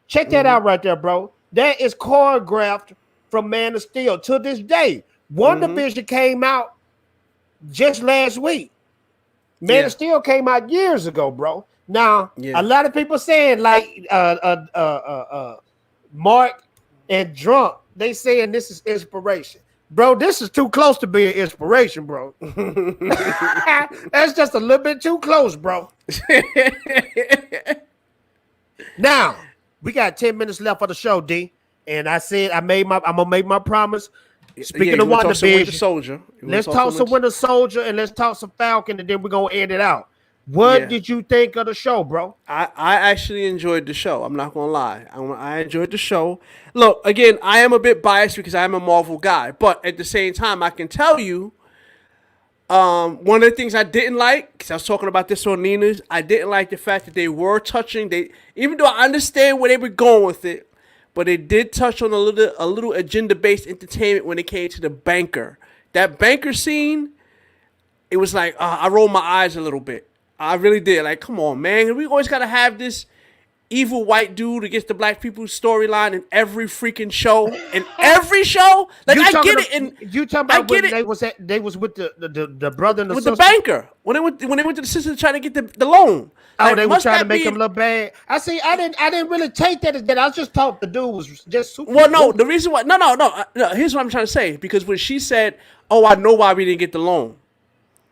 Speaker 1: Check that out right there, bro. That is choreographed from Man of Steel to this day. WandaVision came out just last week. Man of Steel came out years ago, bro. Now, a lot of people saying like Mark and Drunk, they saying this is inspiration. Bro, this is too close to being inspiration, bro. That's just a little bit too close, bro. Now, we got 10 minutes left for the show, D. And I said I'm gonna make my promise. Speaking of WandaVision, let's talk some Winter Soldier and let's talk some Falcon, and then we're gonna end it out. What did you think of the show, bro?
Speaker 4: I actually enjoyed the show. I'm not gonna lie. I enjoyed the show. Look, again, I am a bit biased because I am a Marvel guy, but at the same time, I can tell you, one of the things I didn't like, because I was talking about this on Nina's, I didn't like the fact that they were touching. Even though I understand where they were going with it, but it did touch on a little agenda-based entertainment when it came to the banker. That banker scene, it was like I rolled my eyes a little bit. I really did. Like, come on, man. We always got to have this evil white dude against the black people storyline in every freaking show. In every show? Like, I get it. And
Speaker 1: you talking about when they was with the brother and the
Speaker 4: with
Speaker 1: sister?
Speaker 4: the banker. When they went to the sister to try to get the loan.
Speaker 1: Oh, like, they were trying to make him look bad. I see. I didn't really take that as that. I just thought the dude was just super.
Speaker 4: Well, no. The reason why. No. Here's what I'm trying to say. Because when she said, "Oh, I know why we didn't get the loan."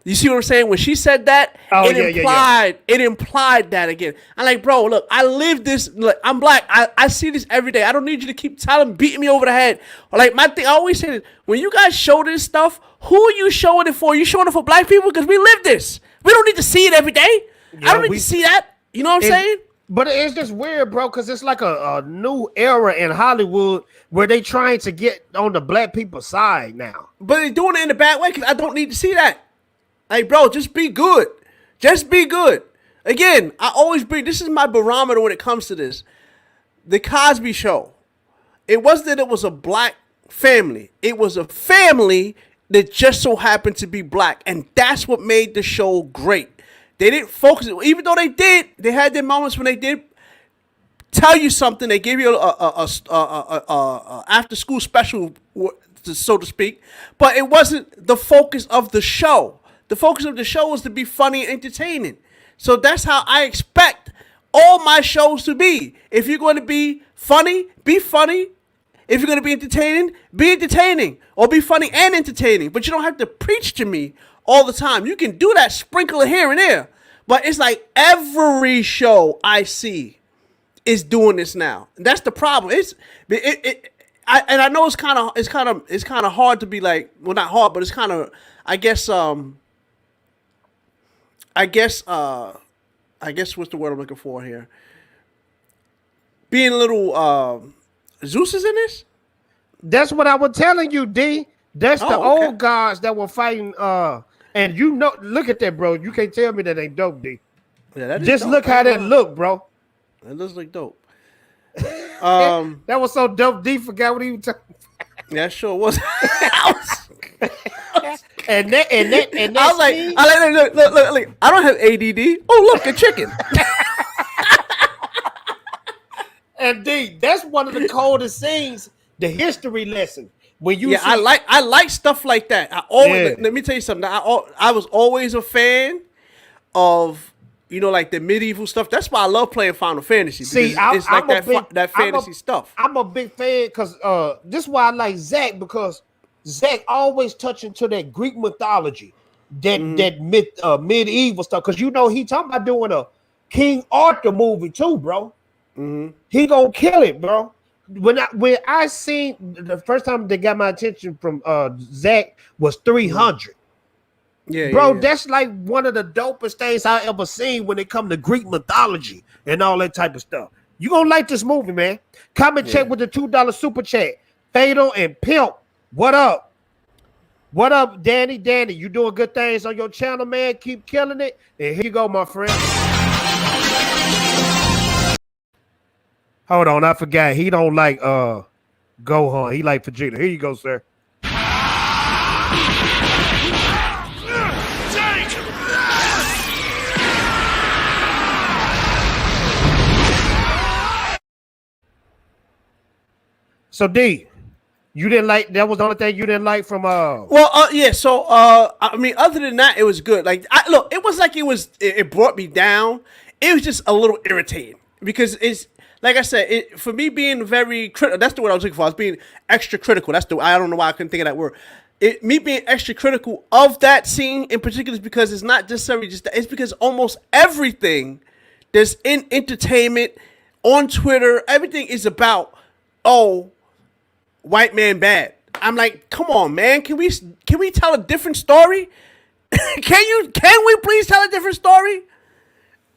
Speaker 4: You see what I'm saying? When she said that, it implied that again. I'm like, bro, look, I live this. Look, I'm black. I see this every day. I don't need you to keep beating me over the head. Or like my thing, I always say this: when you guys show this stuff, who are you showing it for? You showing it for black people because we live this. We don't need to see it every day. I don't need to see that. You know what I'm saying?
Speaker 1: But it's just weird, bro, because it's like a new era in Hollywood where they trying to get on the black people's side now.
Speaker 4: But they're doing it in a bad way because I don't need to see that. Like, bro, just be good. Just be good. Again, I always bring, this is my barometer when it comes to this. The Cosby Show. It wasn't that it was a black family. It was a family that just so happened to be black. And that's what made the show great. They didn't focus, even though they had their moments when they did tell you something. They gave you a after school special, so to speak. But it wasn't the focus of the show. The focus of the show was to be funny and entertaining. So that's how I expect all my shows to be. If you're going to be funny, be funny. If you're going to be entertaining. Or be funny and entertaining. But you don't have to preach to me all the time. You can do that, sprinkle it here and there. But it's like every show I see is doing this now. And that's the problem. I know it's kind of hard to be like, well, not hard, but it's kind of, I guess what's the word I'm looking for here? Being a little Zeus is in this?
Speaker 1: That's what I was telling you, D. That's the old gods that were fighting. And you know, look at that, bro. You can't tell me that ain't dope, D.
Speaker 4: Yeah, that
Speaker 1: just
Speaker 4: dope.
Speaker 1: Look how that look, bro.
Speaker 4: That looks like dope.
Speaker 1: That was so dope. D forgot what he was talking about.
Speaker 4: Yeah, sure was.
Speaker 1: And that
Speaker 4: I was like, look. I don't have ADD. Oh, look, a chicken.
Speaker 1: And D, that's one of the coldest scenes. The history lesson. When you
Speaker 4: I like stuff like that. I always let me tell you something. I was always a fan of, like the medieval stuff. That's why I love playing Final Fantasy.
Speaker 1: See,
Speaker 4: it's like that fantasy stuff.
Speaker 1: I'm a big fan because this is why I like Zack, because Zack always touching to that Greek mythology, that medieval stuff. Because he talking about doing a King Arthur movie too, bro. Mm-hmm. He gonna kill it, bro. When I seen the first time they got my attention from Zack was 300. Bro, that's like one of the dopest things I ever seen when it come to Greek mythology and all that type of stuff. You gonna like this movie, man. Comment check with the $2 super chat. Fatal and Pimp. What up? What up, Danny? Danny, you doing good things on your channel, man. Keep killing it. And here you go, my friend. Hold on, I forgot. He don't like Gohan. He like Vegeta. Here you go, sir. So D, you didn't like, that was the only thing you didn't like from
Speaker 4: yeah, so I mean, other than that, it was good. Like, look, it was like it brought me down. It was just a little irritating because it's like I said, for me being very critical, that's the word I was looking for. I was being extra critical. That's I don't know why I couldn't think of that word. Me being extra critical of that scene in particular is because it's not necessarily just that, it's because almost everything that's in entertainment, on Twitter, everything is about, white man bad. I'm like, come on, man. Can we tell a different story? Can we please tell a different story?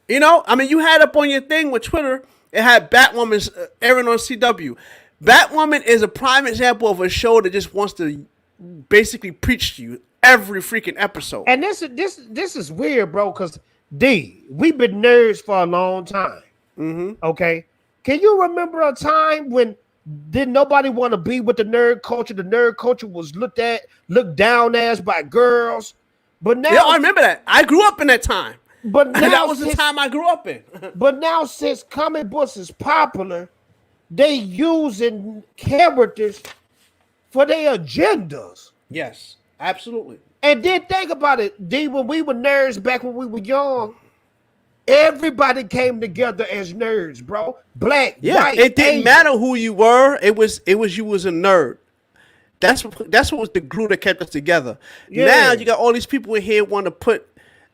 Speaker 4: You know, I mean, you had up on your thing with Twitter, it had Batwoman's airing on CW. Batwoman is a prime example of a show that just wants to basically preach to you every freaking episode.
Speaker 1: And this is weird, bro, because D, we've been nerds for a long time. Okay. Can you remember a time when didn't nobody want to be with the nerd culture? The nerd culture was looked down as by girls. But now,
Speaker 4: yeah, I remember that. I grew up in that time.
Speaker 1: But now,
Speaker 4: that was the time I grew up in.
Speaker 1: But now, since comic books is popular, they using characters for their agendas.
Speaker 4: Yes, absolutely.
Speaker 1: And then think about it, D, when we were nerds back when we were young, everybody came together as nerds, bro. Black, white,
Speaker 4: it didn't
Speaker 1: Asian.
Speaker 4: matter who you were. It was you was a nerd. That's what was the glue that kept us together. Yeah. Now you got all these people in here want to put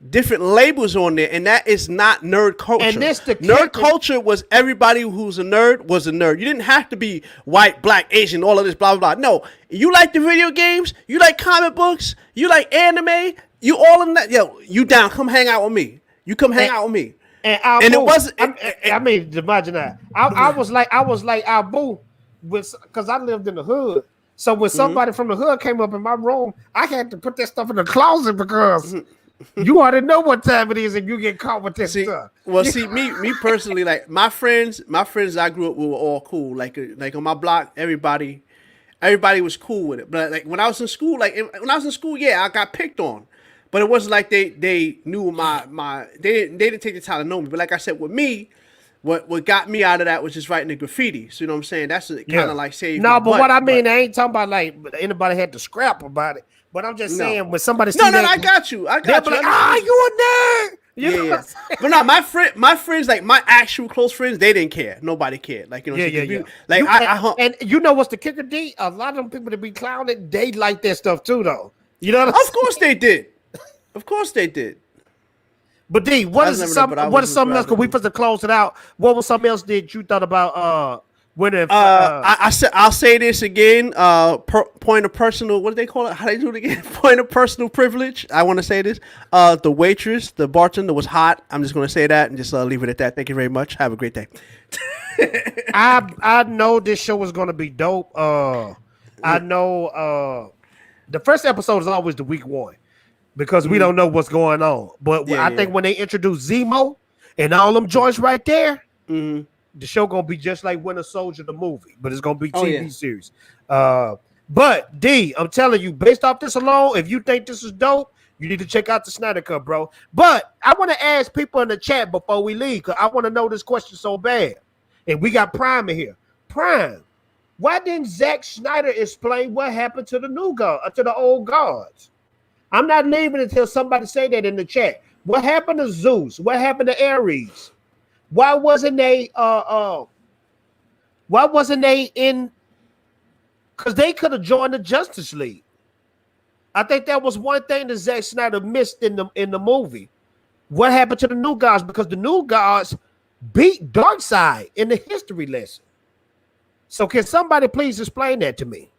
Speaker 4: different labels on there, and that is not nerd culture. And nerd culture was everybody who's a nerd was a nerd. You didn't have to be white, black, Asian, all of this, blah, blah, blah. No, you like the video games, you like comic books, you like anime, you all in that. Yo, you down, come hang out with me. You come hang out with me.
Speaker 1: And it wasn't, I mean, imagine that. I was like Abu, because I lived in the hood. So when somebody from the hood came up in my room, I had to put that stuff in the closet because you already know what time it is if you get caught with this stuff.
Speaker 4: Well, see, me personally, like my friends I grew up with were all cool. Like on my block, everybody was cool with it. But like when I was in school, yeah, I got picked on. But it wasn't like they knew my they didn't take the time to know me. But like I said, with me, what got me out of that was just writing the graffiti. So you know what I'm saying? That's kind of like saving.
Speaker 1: No, but what I mean, I ain't talking about like anybody had to scrap about it. But I'm just saying when somebody
Speaker 4: no, I got you. I got you.
Speaker 1: Like, you a nerd. You know
Speaker 4: but no, my friends, like my actual close friends, they didn't care. Nobody cared. Like you know, like
Speaker 1: and you know what's the kicker, D? A lot of them people that be clowning, they like that stuff too, though. You know what I'm saying?
Speaker 4: Of course they did. Of course they did.
Speaker 1: But D, what is something else? Because we supposed to close it out. What was something else that you thought about?
Speaker 4: I'll say this again. Point of personal. What do they call it? How do they do it again? Point of personal privilege. I want to say this. The waitress, the bartender was hot. I'm just going to say that and just leave it at that. Thank you very much. Have a great day.
Speaker 1: I know this show is going to be dope. I know the first episode is always the week one because we don't know what's going on. But I think when they introduce Zemo and all them joints right there. The show gonna be just like Winter Soldier the movie, but it's gonna be TV series. But D, I'm telling you, based off this alone, if you think this is dope, you need to check out the Snyder Cut, bro. But I want to ask people in the chat before we leave, because I want to know this question so bad. And we got Prime in here. Prime, why didn't Zack Snyder explain what happened to the new god, to the old gods? I'm not leaving until somebody say that in the chat. What happened to Zeus? What happened to Ares? Why wasn't they in? Because they could have joined the Justice League. I think that was one thing that Zack Snyder missed in the movie. What happened to the new gods? Because the new gods beat Darkseid in the history lesson. So can somebody please explain that to me?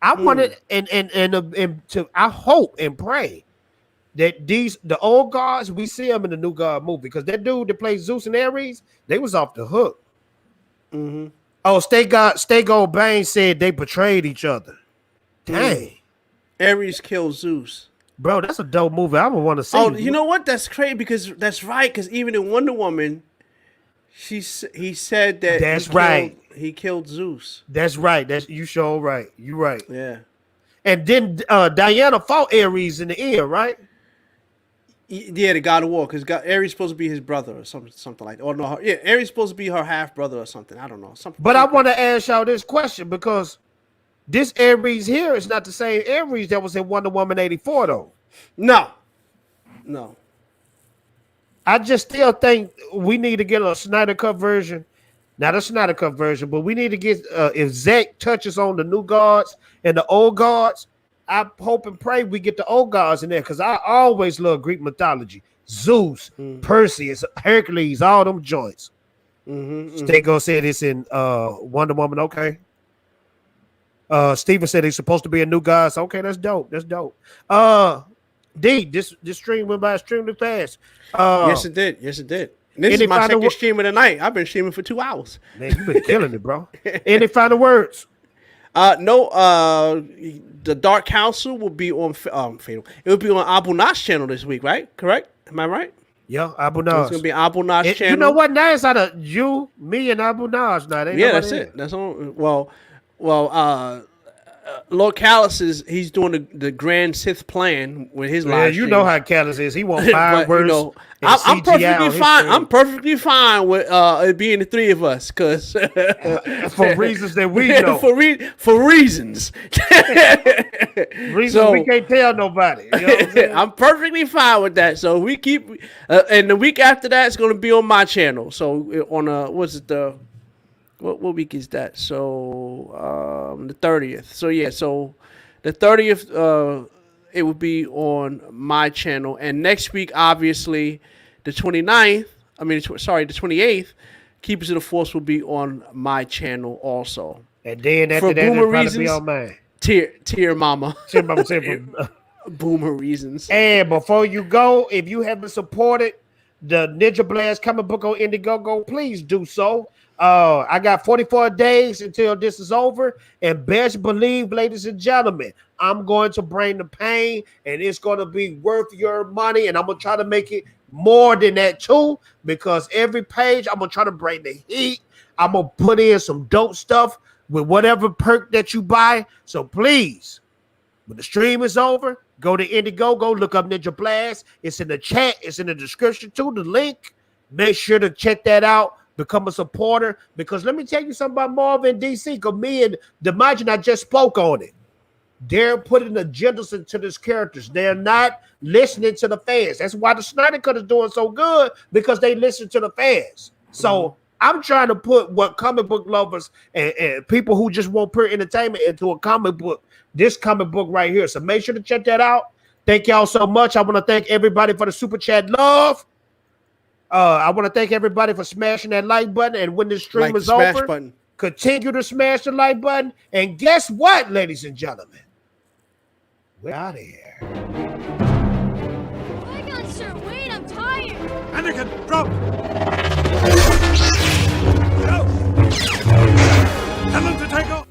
Speaker 1: I wanted and to I hope and pray that the old gods, we see them in the new God movie, because that dude that plays Zeus and Ares, they was off the hook.
Speaker 4: Mm-hmm.
Speaker 1: Oh, Stego Bane said they betrayed each other. Dang.
Speaker 4: Ares killed Zeus.
Speaker 1: Bro, that's a dope movie. I would want to see.
Speaker 4: Oh, you know what? That's crazy, because that's right. Because even in Wonder Woman, he said that he killed Zeus.
Speaker 1: That's right. You sure right. You right.
Speaker 4: Yeah.
Speaker 1: And then Diana fought Ares in the end, right?
Speaker 4: Yeah, the God of War, because Ares is supposed to be his brother or something like that. Or no, Ares is supposed to be her half brother or something. I don't know.
Speaker 1: But I want to ask y'all this question, because this Ares here is not the same Ares that was in Wonder Woman 84, though.
Speaker 4: No.
Speaker 1: I just still think we need to get a Snyder Cut version. Not a Snyder Cut version, but we need to get, if Zack touches on the new gods and the old gods, I hope and pray we get the old gods in there, because I always love Greek mythology. Zeus, Perseus, Hercules, all them joints. Stego said it's in Wonder Woman. Okay. Steven said it's supposed to be a new god. So okay, that's dope. This stream went by extremely fast.
Speaker 4: Yes, it did. This is my second stream of the night. I've been streaming for 2 hours.
Speaker 1: Man, you've been killing it, bro. Any final words?
Speaker 4: No. The Dark Council will be on Fatal. It will be on Abu Nash channel this week, right? Correct? Am I right?
Speaker 1: Yeah, Abu Nash.
Speaker 4: It's gonna be Abu Nash channel.
Speaker 1: You know what? Now it's out of you, me, and Abu Nash. Now,
Speaker 4: that's it. That's on. Well. Lord Callus he's doing the Grand Sith plan with his live.
Speaker 1: You know how Callus is. He won't fireworks.
Speaker 4: I'm perfectly fine. I'm perfectly fine with it being the three of us, because
Speaker 1: for reasons that we know.
Speaker 4: for reasons.
Speaker 1: Reasons we can't tell nobody. You know what I'm saying?
Speaker 4: I'm perfectly fine with that. So we keep, and the week after that it's going to be on my channel. So on what week is that? So the 30th. So yeah, so the 30th it will be on my channel, and next week obviously the 29th, the 28th, Keepers of the Force will be on my channel also.
Speaker 1: And then after that it'll probably be on mine.
Speaker 4: Tear mama.
Speaker 1: Boomer
Speaker 4: reasons.
Speaker 1: And before you go, if you haven't supported the Ninja Blast comic book on Indiegogo, please do so. I got 44 days until this is over, and best believe, ladies and gentlemen, I'm going to bring the pain, and it's going to be worth your money, and I'm going to try to make it more than that too, because every page I'm going to try to bring the heat. I'm going to put in some dope stuff with whatever perk that you buy. So please, when the stream is over, go to Indiegogo, look up Ninja Blast. It's in the chat. It's in the description too, the link. Make sure to check that out. Become a supporter, because let me tell you something about Marvel and DC, because me and Demagin, I just spoke on it. They're putting agendas into these characters. They're not listening to the fans. That's why the Snyder Cut is doing so good, because they listen to the fans. So I'm trying to put what comic book lovers and people who just want pure entertainment into a comic book, this comic book right here. So make sure to check that out. Thank y'all so much. I want to thank everybody for the super chat love. I want to thank everybody for smashing that like button, and when the stream is over, continue to smash the like button. And guess what, ladies and gentlemen? We're out of here.
Speaker 5: Oh my God, sir, wait, I'm tired.
Speaker 3: Anakin, drop! Tell him to take off!